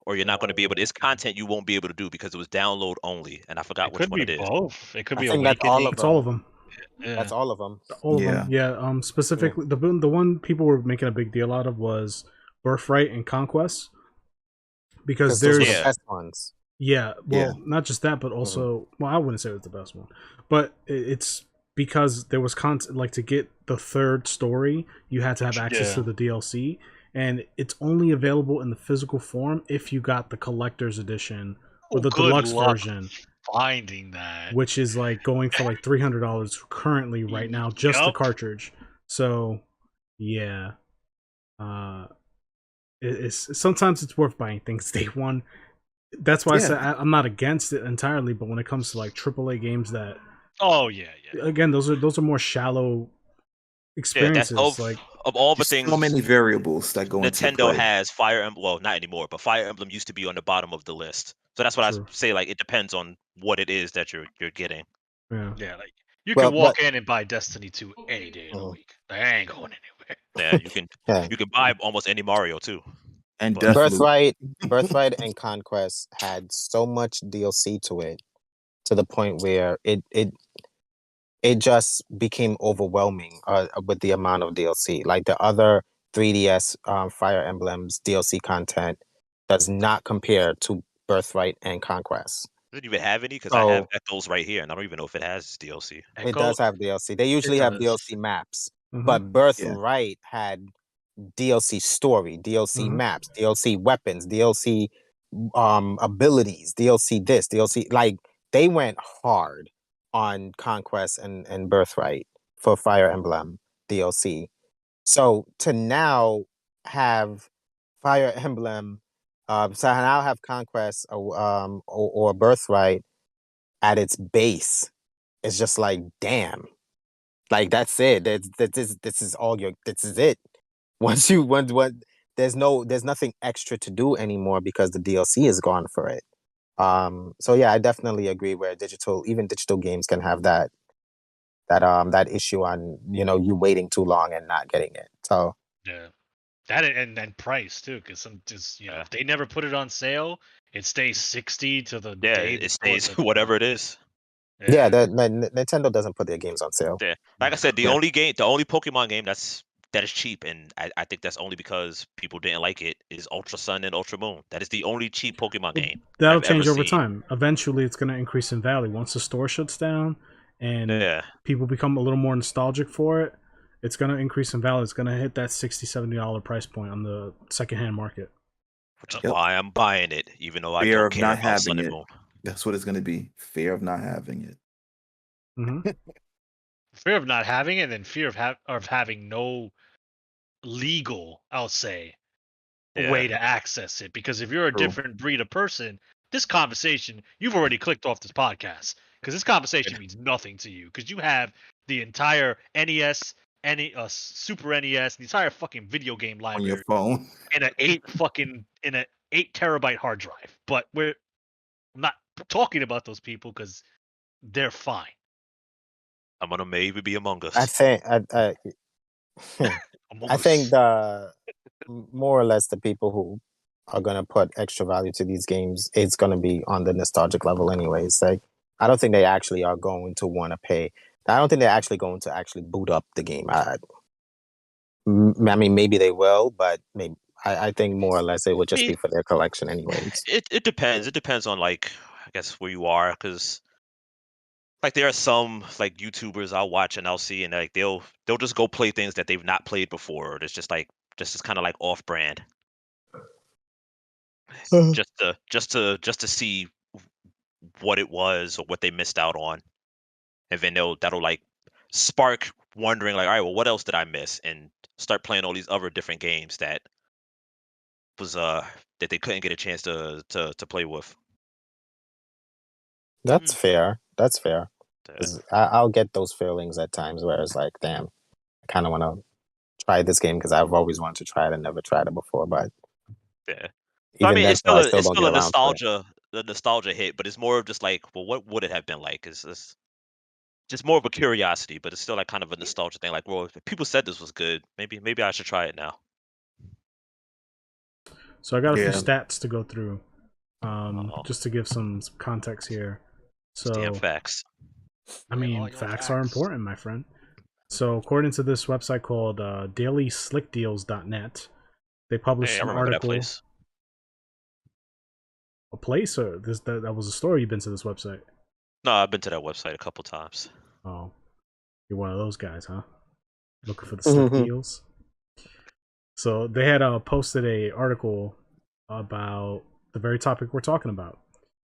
Speaker 4: or you're not going to be able to.
Speaker 2: Oh.
Speaker 4: It's content you won't be able to do because it was download only, and I forgot
Speaker 2: It
Speaker 4: which
Speaker 2: could
Speaker 4: one
Speaker 2: be
Speaker 4: it is.
Speaker 2: both. It could
Speaker 5: I
Speaker 2: be
Speaker 5: think that's all
Speaker 2: Awakening.
Speaker 5: of
Speaker 1: It's all
Speaker 5: them.
Speaker 1: of them.
Speaker 2: Yeah.
Speaker 5: That's all of them.
Speaker 1: All of
Speaker 3: Yeah.
Speaker 1: them. Yeah. Specifically, the one people were making a big deal out of was Birthright and Conquest, because
Speaker 5: Because those were the
Speaker 4: Yeah.
Speaker 5: best ones.
Speaker 1: yeah, well,
Speaker 3: Yeah.
Speaker 1: not just that, but also, well, I wouldn't say it was the best one, but it's because there was content, like, to get the third story, you had to have access to
Speaker 2: Yeah.
Speaker 1: the DLC, and it's only available in the physical form if you got the collector's edition or
Speaker 2: Oh,
Speaker 1: the
Speaker 2: good
Speaker 1: deluxe
Speaker 2: luck
Speaker 1: version,
Speaker 2: finding that.
Speaker 1: which is like going for like $300 currently right now, just the
Speaker 2: Yup.
Speaker 1: cartridge. So, yeah, uh, it's sometimes it's worth buying things day one. That's why I
Speaker 3: Yeah.
Speaker 1: said I'm not against it entirely, but when it comes to like AAA games, that
Speaker 2: Oh yeah.
Speaker 1: again, those are more shallow
Speaker 4: Yeah, that's
Speaker 1: experiences. Like,
Speaker 4: of all the
Speaker 3: There's
Speaker 4: things
Speaker 3: so many variables that go into
Speaker 4: Nintendo
Speaker 3: play.
Speaker 4: has. Fire Emblem, well, not anymore, but Fire Emblem used to be on the bottom of the list. So that's what I
Speaker 1: true,
Speaker 4: say. Like, it depends on what it is that you're getting.
Speaker 1: yeah.
Speaker 2: Yeah, like you
Speaker 5: Well,
Speaker 2: can walk in and buy Destiny 2 any day of the week. They ain't going anywhere.
Speaker 4: Yeah,
Speaker 5: yeah.
Speaker 4: you can buy almost any Mario too.
Speaker 3: And
Speaker 4: But-
Speaker 3: definitely.
Speaker 5: Birthright and Conquest had so much DLC to it, to the point where it just became overwhelming with the amount of DLC. Like the other 3DS Fire Emblems DLC content does not compare to Birthright and Conquest.
Speaker 4: Doesn't even have any because I have
Speaker 5: So
Speaker 4: Echoes right here, and I don't even know if it has DLC.
Speaker 5: it
Speaker 2: Echo,
Speaker 5: does have DLC. They usually have
Speaker 2: does.
Speaker 5: DLC maps,
Speaker 1: Mhm.
Speaker 5: but Birthright had DLC story, DLC
Speaker 1: Mhm.
Speaker 5: maps, DLC weapons, DLC abilities, DLC this, DLC, like they went hard on Conquest and Birthright for Fire Emblem DLC. So to now have Fire Emblem, so now have Conquest or Birthright at its base, it's just like, damn, like that's it. This is all your. This is it. Once there's nothing extra to do anymore because the DLC is gone for it. So yeah, I definitely agree where even digital games can have that issue on, you waiting too long and not getting it. So
Speaker 2: Yeah, that and price too, because some just
Speaker 4: Yeah.
Speaker 2: if they never put it on sale, it stays 60 to the
Speaker 4: Yeah,
Speaker 2: day
Speaker 4: it
Speaker 2: before
Speaker 4: stays
Speaker 2: the
Speaker 4: whatever it is.
Speaker 5: yeah, Nintendo doesn't put their games on sale.
Speaker 4: Yeah, like I said, the
Speaker 5: Yeah.
Speaker 4: only Pokemon game that is cheap, and I think that's only because people didn't like it, is Ultra Sun and Ultra Moon. That is the only cheap Pokemon game
Speaker 1: That'll
Speaker 4: I've ever
Speaker 1: change over
Speaker 4: seen.
Speaker 1: time. Eventually, it's going to increase in value once the store shuts down and
Speaker 4: Yeah,
Speaker 1: people become a little more nostalgic for it. It's going to increase in value. It's going to hit that $60-$70 price point on the secondhand market.
Speaker 4: which is
Speaker 3: Yep.
Speaker 4: why I'm buying it, even though I
Speaker 3: Fear
Speaker 4: don't
Speaker 3: of
Speaker 4: care
Speaker 3: not
Speaker 4: about
Speaker 3: having
Speaker 4: Sun and
Speaker 3: it.
Speaker 4: Moon.
Speaker 3: That's what it's going to be. Fear of not having it.
Speaker 1: Mm-hmm.
Speaker 2: fear of not having it, and fear of having no legal, I'll say,
Speaker 4: Yeah,
Speaker 2: way to access it. Because if you're a
Speaker 3: True.
Speaker 2: different breed of person, this conversation, you've already clicked off this podcast because this conversation means nothing to you because you have the entire NES, Super NES, the entire fucking video game
Speaker 3: On your
Speaker 2: library
Speaker 3: phone.
Speaker 2: in an 8 terabyte hard drive. But I'm not talking about those people because they're fine.
Speaker 4: I'm gonna maybe be Among
Speaker 5: I
Speaker 4: Us.
Speaker 5: think
Speaker 2: Among
Speaker 5: I think
Speaker 2: Us.
Speaker 5: more or less the people who are gonna put extra value to these games, it's gonna be on the nostalgic level anyways. Like I don't think they actually are going to want to pay. I don't think they're actually going to actually boot up the game. I mean, maybe they will, but maybe I think more or less it would just be for their collection anyways.
Speaker 4: It depends. It depends on, like, I guess where you are, because like there are some like YouTubers I'll watch and I'll see, and like they'll just go play things that they've not played before. Or it's just is kind of like off brand, just to see what it was or what they missed out on, and then that'll like spark wondering, like, all right, well, what else did I miss, and start playing all these other different games was that they couldn't get a chance to play with.
Speaker 5: That's fair. That's fair.
Speaker 4: Uh,
Speaker 5: 'Cause I'll get those feelings at times where it's like, damn, I kind of want to try this game because I've always wanted to try it and never tried it before. But
Speaker 4: yeah. So I
Speaker 5: even
Speaker 4: mean,
Speaker 5: then, I still
Speaker 4: it's
Speaker 5: don't
Speaker 4: still
Speaker 5: get
Speaker 4: a
Speaker 5: around to it.
Speaker 4: nostalgia hit, but it's more of just like, well, what would it have been like? It's just more of a curiosity, but it's still like kind of a nostalgia thing. Like, well, if people said this was good, maybe I should try it now.
Speaker 1: So I got a few
Speaker 3: Yeah.
Speaker 1: stats to go through,
Speaker 4: Uh-oh.
Speaker 1: just to give some context here.
Speaker 4: Damn
Speaker 1: So
Speaker 4: facts.
Speaker 1: I
Speaker 2: All
Speaker 1: mean,
Speaker 2: your
Speaker 1: facts are important, my friend. So, according to this website called dailyslickdeals.net, they published
Speaker 4: Hey, I
Speaker 1: an
Speaker 4: remember that
Speaker 1: article.
Speaker 4: place.
Speaker 1: A place, or that was a store? You've been to this website?
Speaker 4: No, I've been to that website a couple times.
Speaker 1: Oh, you're one of those guys, huh? Looking for the slick deals. So they had posted a article about the very topic we're talking about,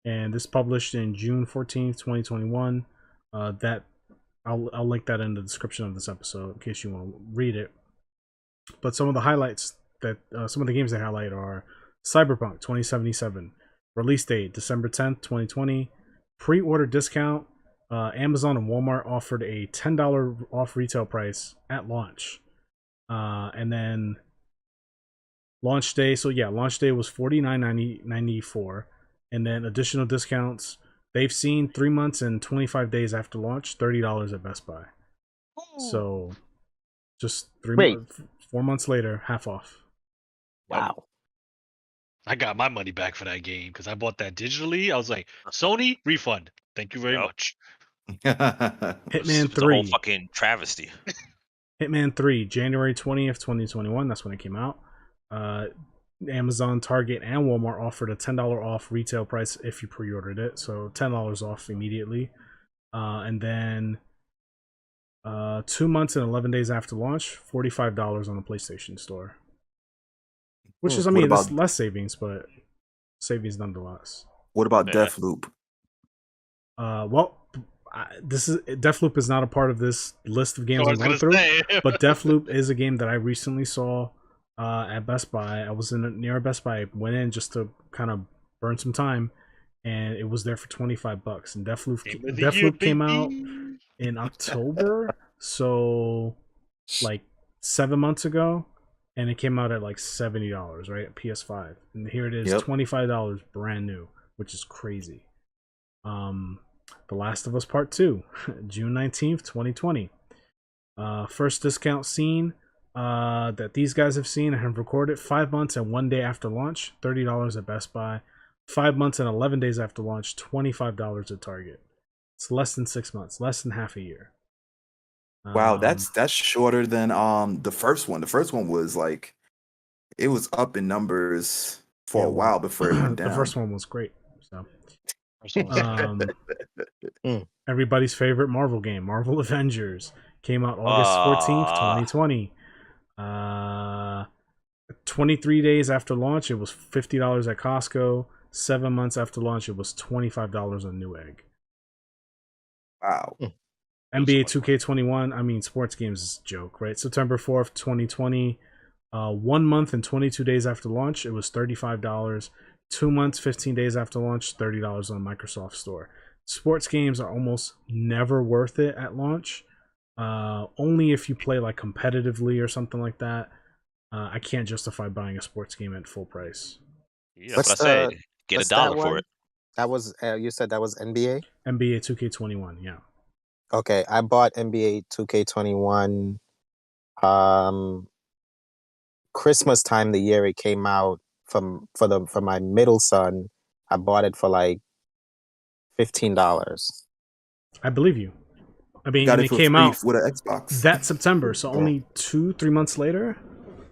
Speaker 1: and this published in June 14th, 2021. That I'll link that in the description of this episode in case you want to read it. But some of the highlights that some of the games they highlight are Cyberpunk 2077, release date December 10th, 2020, pre-order discount. Amazon and Walmart offered a $10 off retail price at launch, and then launch day. So yeah, launch day was $49.94, and then additional discounts. They've seen 3 months and 25 days after launch, $30 at Best Buy. So just 4 months later, half off.
Speaker 5: Wow.
Speaker 2: I got my money back for that game because I bought that digitally. I was like, Sony, refund. Thank you very
Speaker 4: Yep.
Speaker 2: much.
Speaker 1: Hitman
Speaker 4: It's a whole
Speaker 1: 3.
Speaker 4: fucking travesty.
Speaker 1: Hitman 3, January 20th, 2021. That's when it came out. Amazon, Target, and Walmart offered a $10 off retail price if you pre-ordered it. So $10 off immediately. And then 2 months and 11 days after launch, $45 on the PlayStation Store. Which is, I mean, it's less savings, but savings nonetheless.
Speaker 3: What about
Speaker 4: Yeah.
Speaker 3: Deathloop?
Speaker 1: Deathloop is not a part of this list of games I'm going through, but Deathloop is a game that I recently saw at Best Buy. I was near Best Buy, went in just to kind of burn some time, and it was there for $25. And Deathloop came out in October, so like 7 months ago, and it came out at like $70, right, at PS5. And here it is, $25 brand new, which is crazy. The Last of Us Part 2, June 19th, 2020. First discount seen that these guys have seen and have recorded 5 months and 1 day after launch, $30 at Best Buy. 5 months and 11 days after launch, $25 at Target. It's less than 6 months, less than half a year.
Speaker 3: Wow, that's shorter than the first one. The first one was like, it was up in numbers for a while before it went down.
Speaker 1: The first one was great. So, everybody's favorite Marvel game, Marvel Avengers, came out August 14th, 2020. 23 days after launch, it was $50 at Costco. 7 months after launch, it was $25 on Newegg.
Speaker 3: Wow.
Speaker 1: NBA 2K21, I mean, sports games is a joke, right? September 4th, 2020. 1 month and 22 days after launch, it was $35. 2 months, 15 days after launch, $30 on Microsoft Store. Sports games are almost never worth it at launch. Only if you play like competitively or something like that. I can't justify buying a sports game at full price.
Speaker 4: Yeah, that's what I said. Get $1 for it.
Speaker 5: That was you said that was NBA?
Speaker 1: NBA 2K21, yeah.
Speaker 5: Okay, I bought NBA 2K21 Christmas time, the year it came out, for my middle son. I bought it for like $15.
Speaker 1: I believe you. I mean,
Speaker 3: Got
Speaker 1: it
Speaker 3: it for
Speaker 1: came
Speaker 3: free
Speaker 1: out
Speaker 3: with an Xbox
Speaker 1: that September, so only 2-3 months later.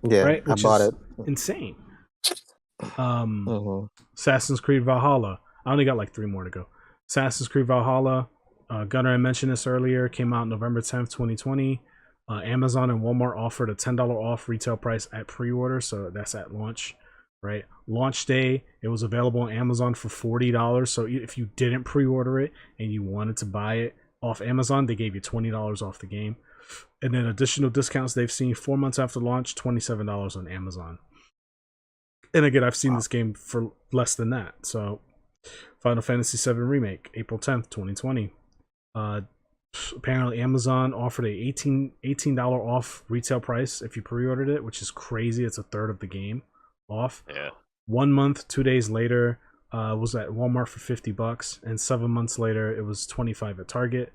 Speaker 5: Yeah,
Speaker 1: right?
Speaker 5: I bought it.
Speaker 1: Insane. Assassin's Creed Valhalla. I only got like 3 more to go. Assassin's Creed Valhalla. Gunnar, I mentioned this earlier, came out November 10th, 2020. Amazon and Walmart offered a $10 off retail price at pre-order, so that's at launch, right? Launch day, it was available on Amazon for $40. So if you didn't pre-order it and you wanted to buy it off Amazon, they gave you $20 off the game. And then additional discounts they've seen 4 months after launch, $27 on Amazon. And again, I've seen this game for less than that. So Final Fantasy VII Remake, April 10th, 2020. Apparently Amazon offered a $18 off retail price if you pre-ordered it, which is crazy. It's a third of the game off.
Speaker 4: Yeah.
Speaker 1: 1 month, 2 days later, was at Walmart for $50, and 7 months later it was $25 at Target.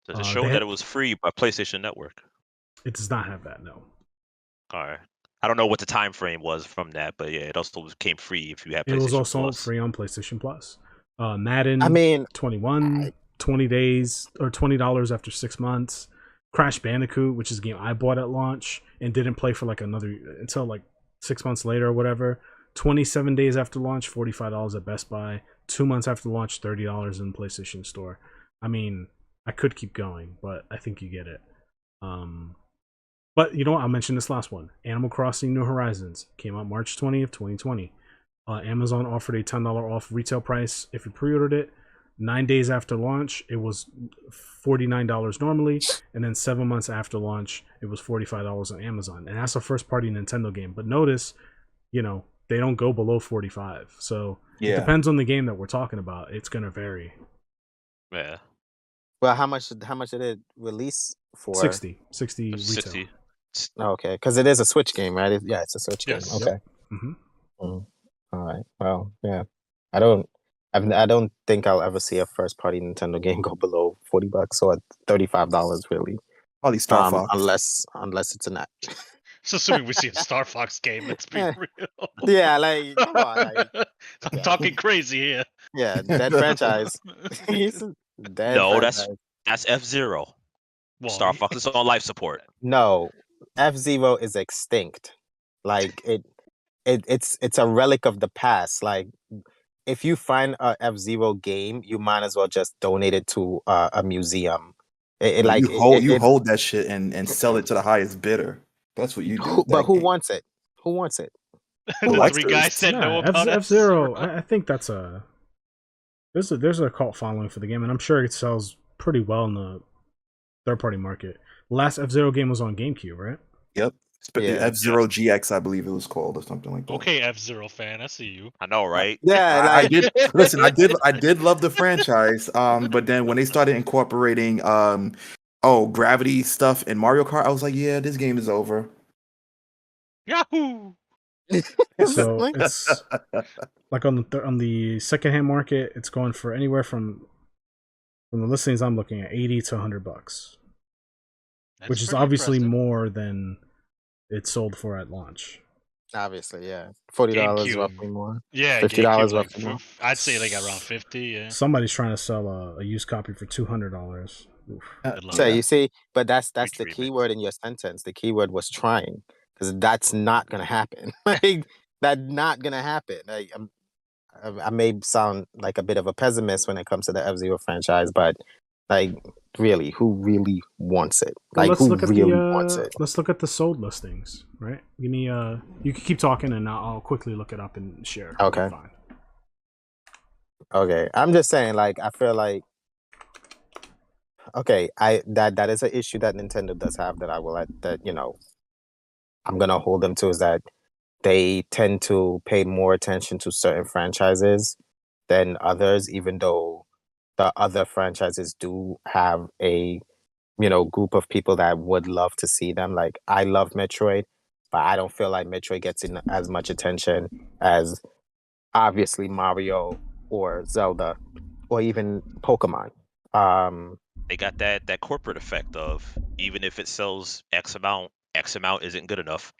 Speaker 4: Does it show that it was free by PlayStation Network?
Speaker 1: It does not have that, no.
Speaker 4: All right. I don't know what the time frame was from that, but yeah, it also came free if you had PlayStation
Speaker 1: It was also
Speaker 4: Plus.
Speaker 1: free on PlayStation Plus. Madden,
Speaker 5: I mean,
Speaker 1: 21, 20 days or $20 after 6 months. Crash Bandicoot, which is a game I bought at launch and didn't play for like until like 6 months later or whatever. 27 days after launch, $45 at Best Buy. 2 months after launch, $30 in PlayStation Store. I mean, I could keep going, but I think you get it. But you know what? I'll mention this last one. Animal Crossing New Horizons came out March 20th, 2020. Amazon offered a $10 off retail price if you pre-ordered it. 9 days after launch, it was $49 normally, and then 7 months after launch, it was $45 on Amazon. And that's a first-party Nintendo game. But notice, they don't go below 45. So it depends on the game that we're talking about. It's gonna vary.
Speaker 4: Yeah.
Speaker 5: Well, how much did it release for?
Speaker 1: 60 retail.
Speaker 4: 60.
Speaker 5: Okay, because it is a Switch game, right? It's a Switch game.
Speaker 2: Yes.
Speaker 5: Okay.
Speaker 1: Yep. Mm-hmm.
Speaker 5: All right. Well, yeah. I don't think I'll ever see a first party Nintendo game go below $40 or $35 really.
Speaker 3: Probably Star Fox.
Speaker 5: Unless it's an app.
Speaker 2: It's assuming we see a Star Fox game. Let's be
Speaker 5: Yeah.
Speaker 2: real.
Speaker 5: Yeah, like come on, like
Speaker 2: I'm talking crazy here.
Speaker 5: yeah, dead franchise. He's a dead
Speaker 4: No,
Speaker 5: franchise.
Speaker 4: that's F-Zero.
Speaker 2: Well,
Speaker 4: Star Fox is on life support.
Speaker 5: No, F-Zero is extinct. Like it's a relic of the past. Like if you find a F-Zero game, you might as well just donate it to a museum.
Speaker 3: You hold that shit and sell it to the highest bidder. That's what you do.
Speaker 5: But who wants it? Who wants it?
Speaker 2: the three guys said no about
Speaker 1: F-Zero. I think that's there's a cult following for the game, and I'm sure it sells pretty well in the third-party market. The last F-Zero game was on GameCube, right?
Speaker 3: Yep. F-Zero GX, I believe it was called, or something like that.
Speaker 2: Okay, F-Zero fan, I see you.
Speaker 4: I know, right?
Speaker 5: Yeah,
Speaker 3: I did. Listen, I did love the franchise. But then when they started incorporating gravity stuff in Mario Kart, I was like, yeah, this game is over.
Speaker 2: Yahoo!
Speaker 1: So it's like on the secondhand market, it's going for anywhere from the listings I'm looking at, $80 to $100, which is obviously more than it sold for at launch.
Speaker 5: Obviously, yeah. $40 roughly more.
Speaker 2: Yeah,
Speaker 5: $50
Speaker 2: like,
Speaker 5: roughly more.
Speaker 2: I'd say like around 50. Yeah.
Speaker 1: Somebody's trying to sell a used copy for $200.
Speaker 5: So you see, but that's the
Speaker 4: treatment.
Speaker 5: keyword in your sentence. The keyword was trying, because that's not gonna happen. Like that's not gonna happen. Like, I may sound like a bit of a pessimist when it comes to the F-Zero franchise, but like really, who really wants it?
Speaker 1: Well,
Speaker 5: Like who really wants it?
Speaker 1: Let's look at the sold listings, right? Give me you can keep talking and I'll quickly look it up and share.
Speaker 5: Okay.
Speaker 1: Fine.
Speaker 5: Okay. I'm just saying, like, I feel like okay, that is an issue that Nintendo does have that I'm gonna hold them to, is that they tend to pay more attention to certain franchises than others, even though the other franchises do have a group of people that would love to see them. Like I love Metroid, but I don't feel like Metroid gets in as much attention as obviously Mario or Zelda or even Pokemon.
Speaker 4: They got that corporate effect of even if it sells X amount isn't good enough.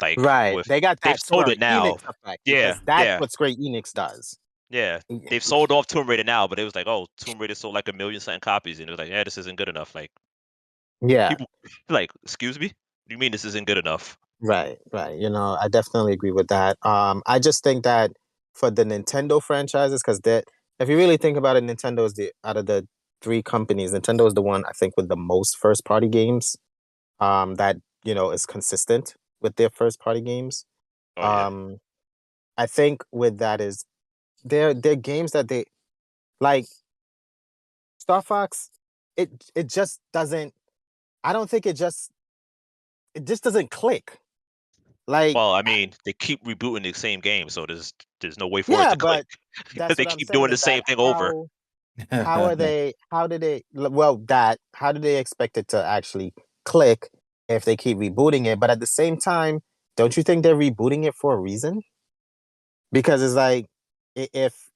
Speaker 4: Like
Speaker 5: right, they got that
Speaker 4: they've sold it now.
Speaker 5: Enix effect,
Speaker 4: Yeah,
Speaker 5: that's what Square Enix does.
Speaker 4: Yeah, they've sold off Tomb Raider now, but it was like, oh, Tomb Raider sold like 1 million something copies, and it was like, yeah, this isn't good enough. Like,
Speaker 5: yeah,
Speaker 4: people like, excuse me, you mean this isn't good enough?
Speaker 5: right. I definitely agree with that. I just think that for the Nintendo franchises, because if you really think about it, Nintendo is out of the 3 companies, Nintendo is the one I think with the most first party games. That is consistent with their first party games.
Speaker 4: Oh, yeah.
Speaker 5: I think with that is they're games that they like. Star Fox, it just doesn't. I don't think it just doesn't click. Like,
Speaker 4: Well, I mean, they keep rebooting the same game, so there's no way for it to click.
Speaker 5: That's
Speaker 4: They
Speaker 5: what I'm
Speaker 4: keep
Speaker 5: saying,
Speaker 4: doing the
Speaker 5: is
Speaker 4: same
Speaker 5: that
Speaker 4: thing over.
Speaker 5: How do they expect it to actually click if they keep rebooting it? But at the same time, don't you think they're rebooting it for a reason? Because it's like, if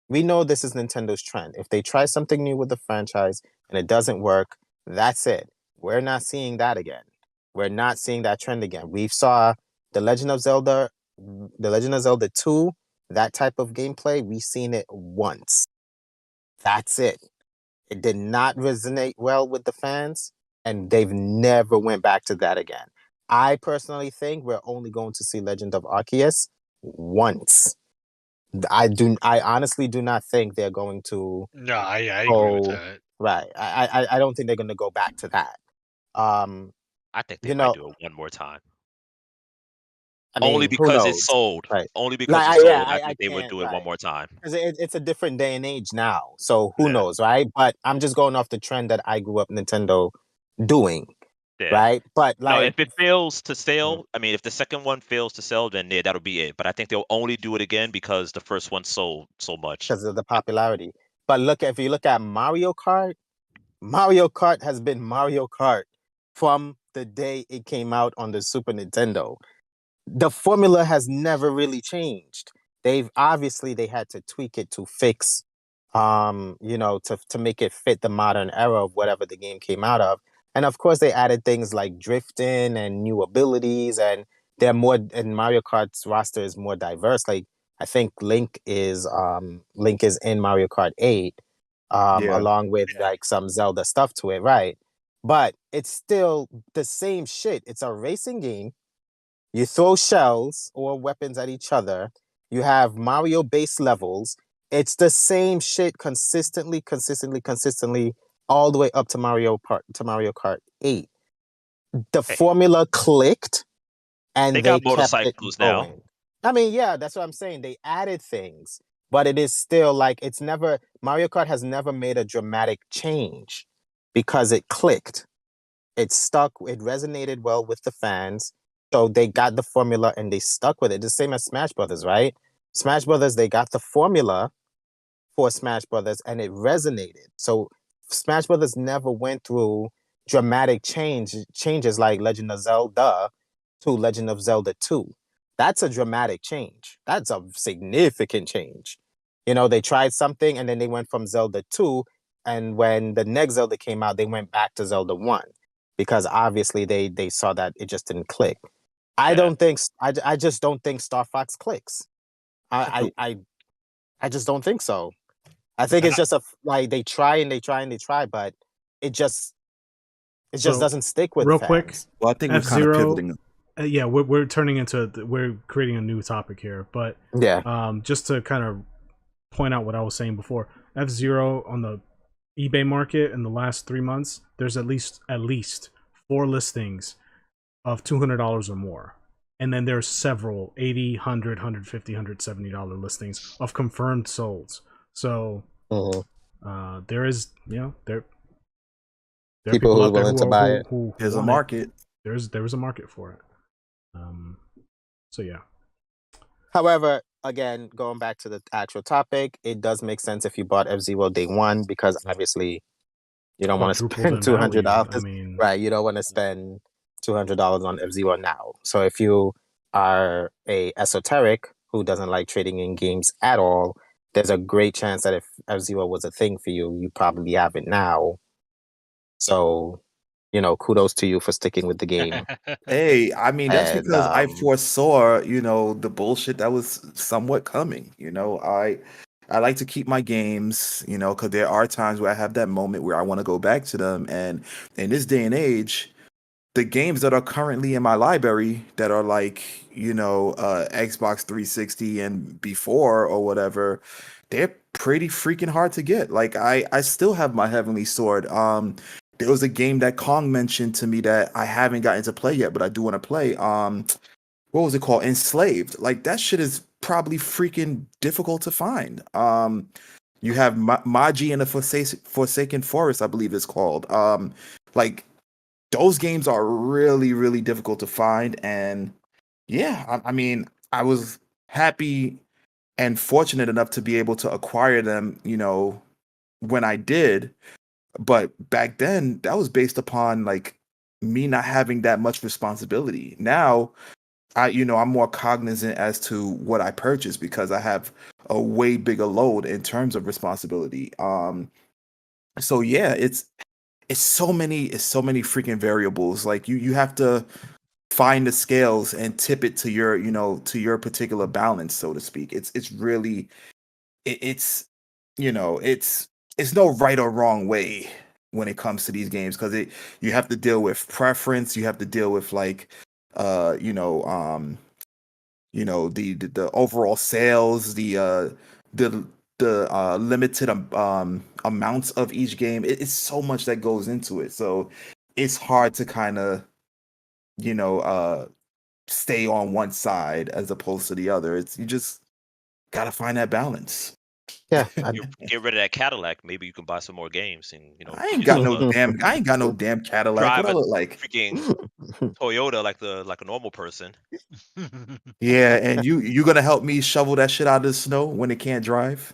Speaker 5: we know this is Nintendo's trend, if they try something new with the franchise and it doesn't work, that's it. We're not seeing that again. We're not seeing that trend again. We saw The Legend of Zelda 2 that type of gameplay, we seen it once. That's it. It did not resonate well with the fans, and they've never went back to that again. I personally think we're only going to see Legend of Arceus once. I honestly do not think they're going to
Speaker 2: No, I agree with
Speaker 5: go
Speaker 2: that.
Speaker 5: right. I don't think they're going to go back to that.
Speaker 4: I think they
Speaker 5: You
Speaker 4: might
Speaker 5: know,
Speaker 4: do it one more time.
Speaker 5: I
Speaker 4: Only
Speaker 5: mean, who
Speaker 4: because it's
Speaker 5: knows?
Speaker 4: sold.
Speaker 5: Right.
Speaker 4: Only because
Speaker 5: Like,
Speaker 4: it's sold. I
Speaker 5: I
Speaker 4: think they would
Speaker 5: can't.
Speaker 4: do it one
Speaker 5: Right.
Speaker 4: more time.
Speaker 5: Because it's a different day and age now. So who
Speaker 4: Yeah.
Speaker 5: knows, right? But I'm just going off the trend that I grew up Nintendo doing,
Speaker 4: Yeah.
Speaker 5: right? But
Speaker 4: No,
Speaker 5: like,
Speaker 4: if it fails to
Speaker 5: mm,
Speaker 4: sell, I mean, if the second one fails to sell, then yeah, that'll be it. But I think they'll only do it again because the first one sold so much.
Speaker 5: because of the popularity. But if you look at Mario Kart has been Mario Kart from the day it came out on the Super Nintendo. The formula has never really changed. They had to tweak it to fix, to make it fit the modern era of whatever the game came out of. And of course, they added things like drifting and new abilities, and and Mario Kart's roster is more diverse. Like I think Link is in Mario Kart 8,
Speaker 3: Yeah.
Speaker 5: along with like some Zelda stuff to it, right? But it's still the same shit. It's a racing game. You throw shells or weapons at each other. You have Mario base levels. It's the same shit consistently, all the way up to Mario Kart 8. The
Speaker 4: Hey,
Speaker 5: formula clicked
Speaker 4: they
Speaker 5: and they
Speaker 4: got
Speaker 5: kept it
Speaker 4: motorcycles now.
Speaker 5: going. I mean, yeah, that's what I'm saying. They added things, but it is still like Mario Kart has never made a dramatic change because it clicked. It stuck, it resonated well with the fans. So they got the formula and they stuck with it. The same as Smash Brothers, right? Smash Brothers, they got the formula for Smash Brothers and it resonated. So Smash Brothers never went through dramatic changes like Legend of Zelda to Legend of Zelda 2. That's a dramatic change. That's a significant change. They tried something and then they went from Zelda 2, and when the next Zelda came out, they went back to Zelda 1 because obviously they saw that it just didn't click.
Speaker 4: Yeah.
Speaker 5: I just don't think Star Fox clicks. I just don't think so. I think
Speaker 1: And
Speaker 5: it's just like they try and they try and they try, but it just
Speaker 1: so
Speaker 5: doesn't stick with
Speaker 1: real quick,
Speaker 5: fans.
Speaker 3: Well, I think we're
Speaker 1: F
Speaker 3: kind of
Speaker 1: Zero.
Speaker 3: pivoting.
Speaker 1: Yeah, we're creating a new topic here, but
Speaker 5: Yeah.
Speaker 1: just to kind of point out what I was saying before, F Zero on the eBay market in the last 3 months, there's at least 4 listings of $200 or more, and then there's several $80, $100, $150, $170 listings of confirmed solds. So there is, there are
Speaker 5: People
Speaker 1: people
Speaker 5: who are
Speaker 1: out there
Speaker 5: willing
Speaker 1: who
Speaker 5: to
Speaker 1: are
Speaker 5: buy it.
Speaker 1: who
Speaker 3: There's a
Speaker 1: want it.
Speaker 3: market.
Speaker 1: There is a market for it. So yeah.
Speaker 5: However, again, going back to the actual topic, it does make sense if you bought F-Zero day one because obviously you don't want to
Speaker 1: Quadrupled
Speaker 5: spend
Speaker 1: in value. I
Speaker 5: $200.
Speaker 1: mean,
Speaker 5: Right. You don't want to spend $200 on F-Zero now. So if you are a esoteric who doesn't like trading in games at all, there's a great chance that if F-Zero was a thing for you, you probably have it now. So, kudos to you for sticking with the game.
Speaker 3: Hey, I mean, that's
Speaker 5: And
Speaker 3: because I foresaw, the bullshit that was somewhat coming. I like to keep my games, because there are times where I have that moment where I want to go back to them. And in this day and age, the games that are currently in my library that are like, Xbox 360 and before or whatever, they're pretty freaking hard to get. Like I still have my Heavenly Sword. There was a game that Kong mentioned to me that I haven't gotten to play yet, but I do want to play. What was it called? Enslaved. Like that shit is probably freaking difficult to find. You have Maji and the Forsaken Forest, I believe it's called. Like those games are really, really difficult to find. And yeah, I mean, I was happy and fortunate enough to be able to acquire them, when I did. But back then, that was based upon like me not having that much responsibility. Now, I'm more cognizant as to what I purchase because I have a way bigger load in terms of responsibility. So yeah, it's so many freaking variables. Like you have to find the scales and tip it to your, to your particular balance, so to speak. It's really it's it's no right or wrong way when it comes to these games, because you have to deal with preference, you have to deal with like uh you know um the overall sales, the limited amounts of each game. It's so much that goes into it, so it's hard to kind of you know stay on one side as opposed to the other. It's you just gotta find that balance.
Speaker 5: Yeah,
Speaker 4: Get rid of that Cadillac. Maybe you can buy some more games, and
Speaker 3: I
Speaker 4: you
Speaker 3: ain't
Speaker 4: can
Speaker 3: got
Speaker 4: still
Speaker 3: no damn I ain't got no damn Cadillac. What
Speaker 4: drive
Speaker 3: I
Speaker 4: a
Speaker 3: look like?
Speaker 4: freaking Toyota like a normal person.
Speaker 3: Yeah, and you gonna help me shovel that shit out of the snow when it can't drive?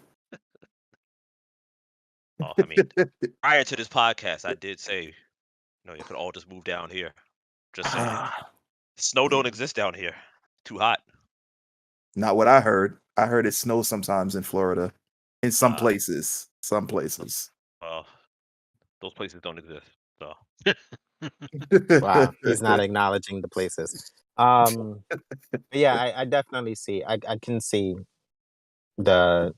Speaker 4: Oh, I mean, prior to this podcast, I did say, you could all just move down here. Just saying.
Speaker 3: Ah,
Speaker 4: Snow don't exist down here. Too hot.
Speaker 3: not what I heard. I heard it snows sometimes in Florida. In some
Speaker 4: Uh,
Speaker 3: places. Some places.
Speaker 4: well, those places don't exist. So
Speaker 5: wow, he's not acknowledging the places. Yeah, I definitely see. I can see the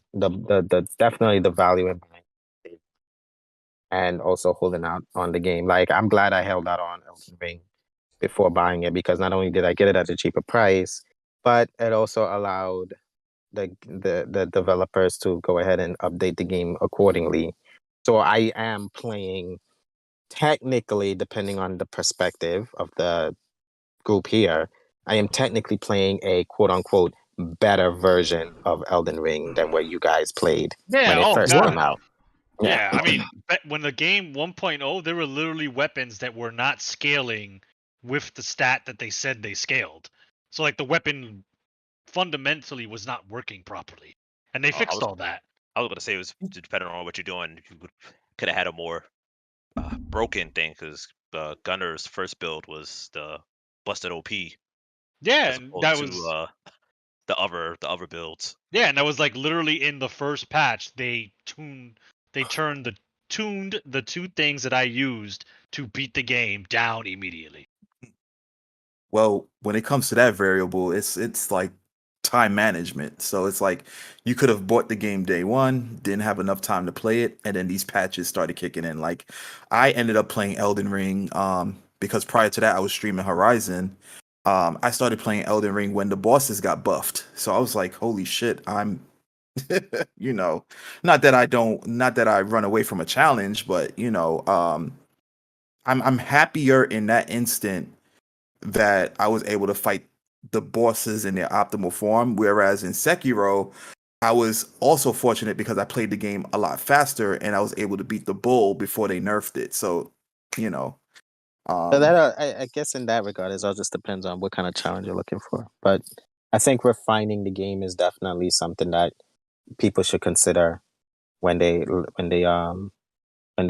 Speaker 5: definitely the value in buying it and also holding out on the game. Like I'm glad I held out on Elden Ring before buying it, because not only did I get it at a cheaper price, but it also allowed the developers to go ahead and update the game accordingly. So I am playing, technically, depending on the perspective of the group here, I am technically playing a quote unquote better version of Elden Ring than what you guys played when
Speaker 2: Yeah,
Speaker 5: it
Speaker 2: oh
Speaker 5: first
Speaker 2: god,
Speaker 5: came out. Yeah.
Speaker 2: yeah. I mean, when the game 1.0, there were literally weapons that were not scaling with the stat that they said they scaled. So like the weapon fundamentally was not working properly, and they
Speaker 4: I
Speaker 2: fixed
Speaker 4: was
Speaker 2: all that.
Speaker 4: I was gonna say it was depending on what you're doing. You could have had a more broken thing, because Gunner's first build was the busted OP
Speaker 2: Yeah,
Speaker 4: as
Speaker 2: and
Speaker 4: opposed
Speaker 2: that
Speaker 4: to
Speaker 2: was
Speaker 4: the other builds.
Speaker 2: yeah, and that was like literally in the first patch. They tuned the two things that I used to beat the game down immediately.
Speaker 3: Well, when it comes to that variable, it's like time management. So it's like you could have bought the game day one, didn't have enough time to play it, and then these patches started kicking in. Like I ended up playing Elden Ring because prior to that I was streaming Horizon. I started playing Elden Ring when the bosses got buffed. So I was like, holy shit, I'm you know, not that I run away from a challenge, but I'm happier in that instant that I was able to fight the bosses in their optimal form. Whereas in Sekiro, I was also fortunate because I played the game a lot faster and I was able to beat the bull before they nerfed it. So, you know,
Speaker 5: So
Speaker 3: um,
Speaker 5: that I guess in that regard, it all just depends on what kind of challenge you're looking for. But I think refining the game is definitely something that people should consider when they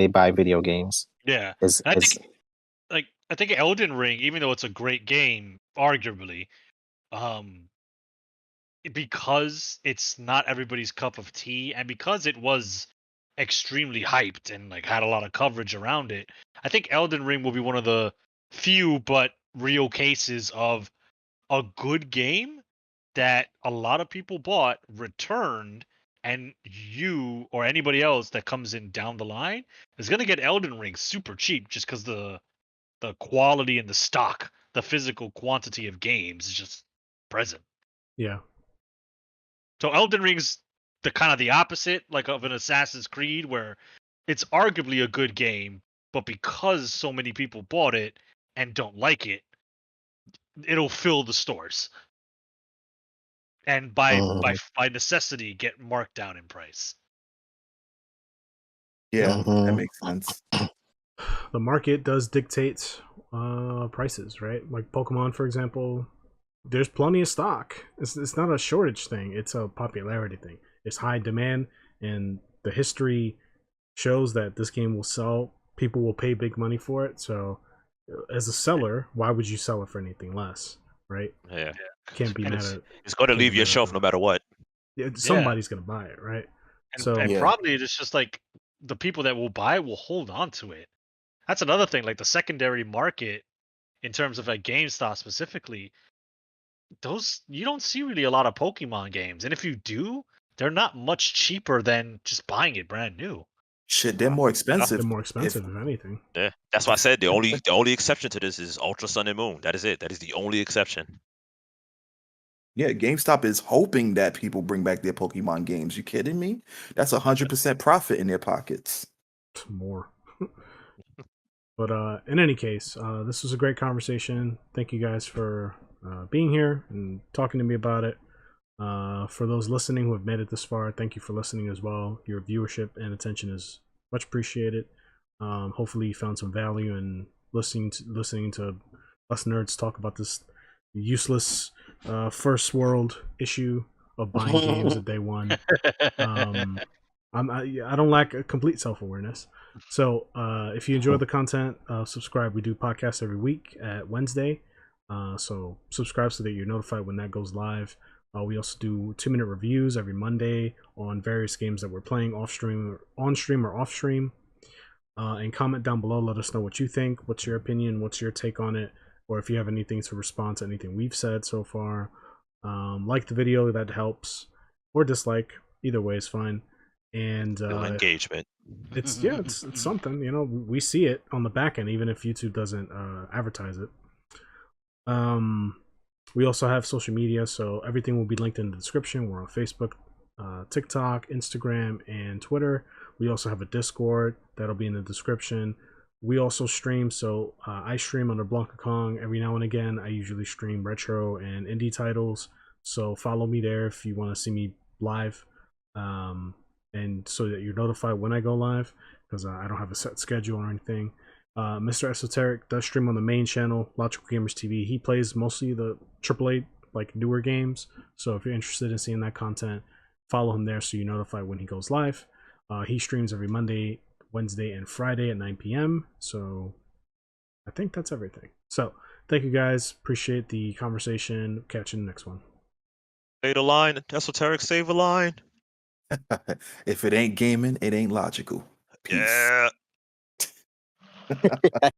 Speaker 5: buy video games.
Speaker 2: Yeah,
Speaker 5: Is
Speaker 2: and
Speaker 5: is
Speaker 2: I think Elden Ring, even though it's a great game, arguably, um, because it's not everybody's cup of tea, and because it was extremely hyped and like had a lot of coverage around it, I think Elden Ring will be one of the few but real cases of a good game that a lot of people bought, returned, and you or anybody else that comes in down the line is gonna get Elden Ring super cheap just because the quality and the stock, the physical quantity of games is just present.
Speaker 1: Yeah.
Speaker 2: So Elden Ring's the kind of the opposite, like of an Assassin's Creed, where it's arguably a good game, but because so many people bought it and don't like it, it'll fill the stores, and
Speaker 5: Mhm,
Speaker 2: by necessity get marked down in price.
Speaker 3: yeah, that
Speaker 5: mhm.
Speaker 3: makes sense.
Speaker 1: The market does dictate prices, right? Like Pokemon, for example, there's plenty of stock. It's not a shortage thing, it's a popularity thing. It's high demand, and the history shows that this game will sell. People will pay big money for it. So, as a seller, why would you sell it for anything less, right?
Speaker 4: Yeah,
Speaker 1: Can't be
Speaker 2: And
Speaker 1: mad
Speaker 2: it's
Speaker 1: at
Speaker 4: it's going to
Speaker 1: can't
Speaker 4: leave
Speaker 1: be
Speaker 4: your
Speaker 1: mad at
Speaker 4: shelf no
Speaker 1: that.
Speaker 4: matter what.
Speaker 1: Yeah,
Speaker 2: yeah,
Speaker 1: somebody's gonna buy it, right?
Speaker 2: and
Speaker 1: So
Speaker 3: Yeah.
Speaker 2: probably it's just like the people that will buy will hold on to it. That's another thing. Like the secondary market in terms of like GameStop specifically, those you don't see really a lot of Pokemon games, and if you do, they're not much cheaper than just buying it brand new.
Speaker 3: Shit, they're more
Speaker 1: They're
Speaker 3: expensive.
Speaker 1: more expensive, if anything.
Speaker 4: Yeah, that's why I said the only exception to this is Ultra Sun and Moon. That is it. That is the only exception.
Speaker 3: Yeah, GameStop is hoping that people bring back their Pokemon games. You kidding me? That's 100% profit in their pockets.
Speaker 1: More. But in any case, this was a great conversation. Thank you guys for being here and talking to me about it. For those listening who have made it this far, thank you for listening as well. Your viewership and attention is much appreciated. Hopefully you found some value in listening to us nerds talk about this useless first world issue of buying games at day one. I don't lack a complete self-awareness. So if you enjoy the content, subscribe. We do podcasts every week at Wednesday. So subscribe so that you're notified when that goes live. We also do 2-minute reviews every Monday on various games that we're playing on stream or off stream. And comment down below. Let us know what you think. What's your opinion? What's your take on it? Or if you have anything to respond to anything we've said so far. Like the video, that helps. Or dislike. Either way is fine. And
Speaker 4: Engagement.
Speaker 1: It's something, you know. We see it on the back end, even if YouTube doesn't advertise it. We also have social media, so everything will be linked in the description. We're on Facebook, TikTok, Instagram, and Twitter. We also have a Discord that'll be in the description. We also stream, so I stream under BlankaKong every now and again. I usually stream retro and indie titles, so follow me there if you want to see me live, and so that you're notified when I go live, because I don't have a set schedule or anything. Mr. Esoteric does stream on the main channel, Logical Gamers TV. He plays mostly the AAA, like newer games, so if you're interested in seeing that content, follow him there so you're notified when he goes live. He streams every Monday, Wednesday, and Friday at 9 p.m. So I think that's everything. So thank you guys. Appreciate the conversation. Catch you in the next one.
Speaker 4: Say the line. Esoteric, save a line.
Speaker 3: If it ain't gaming, it ain't logical. Peace.
Speaker 4: Yeah.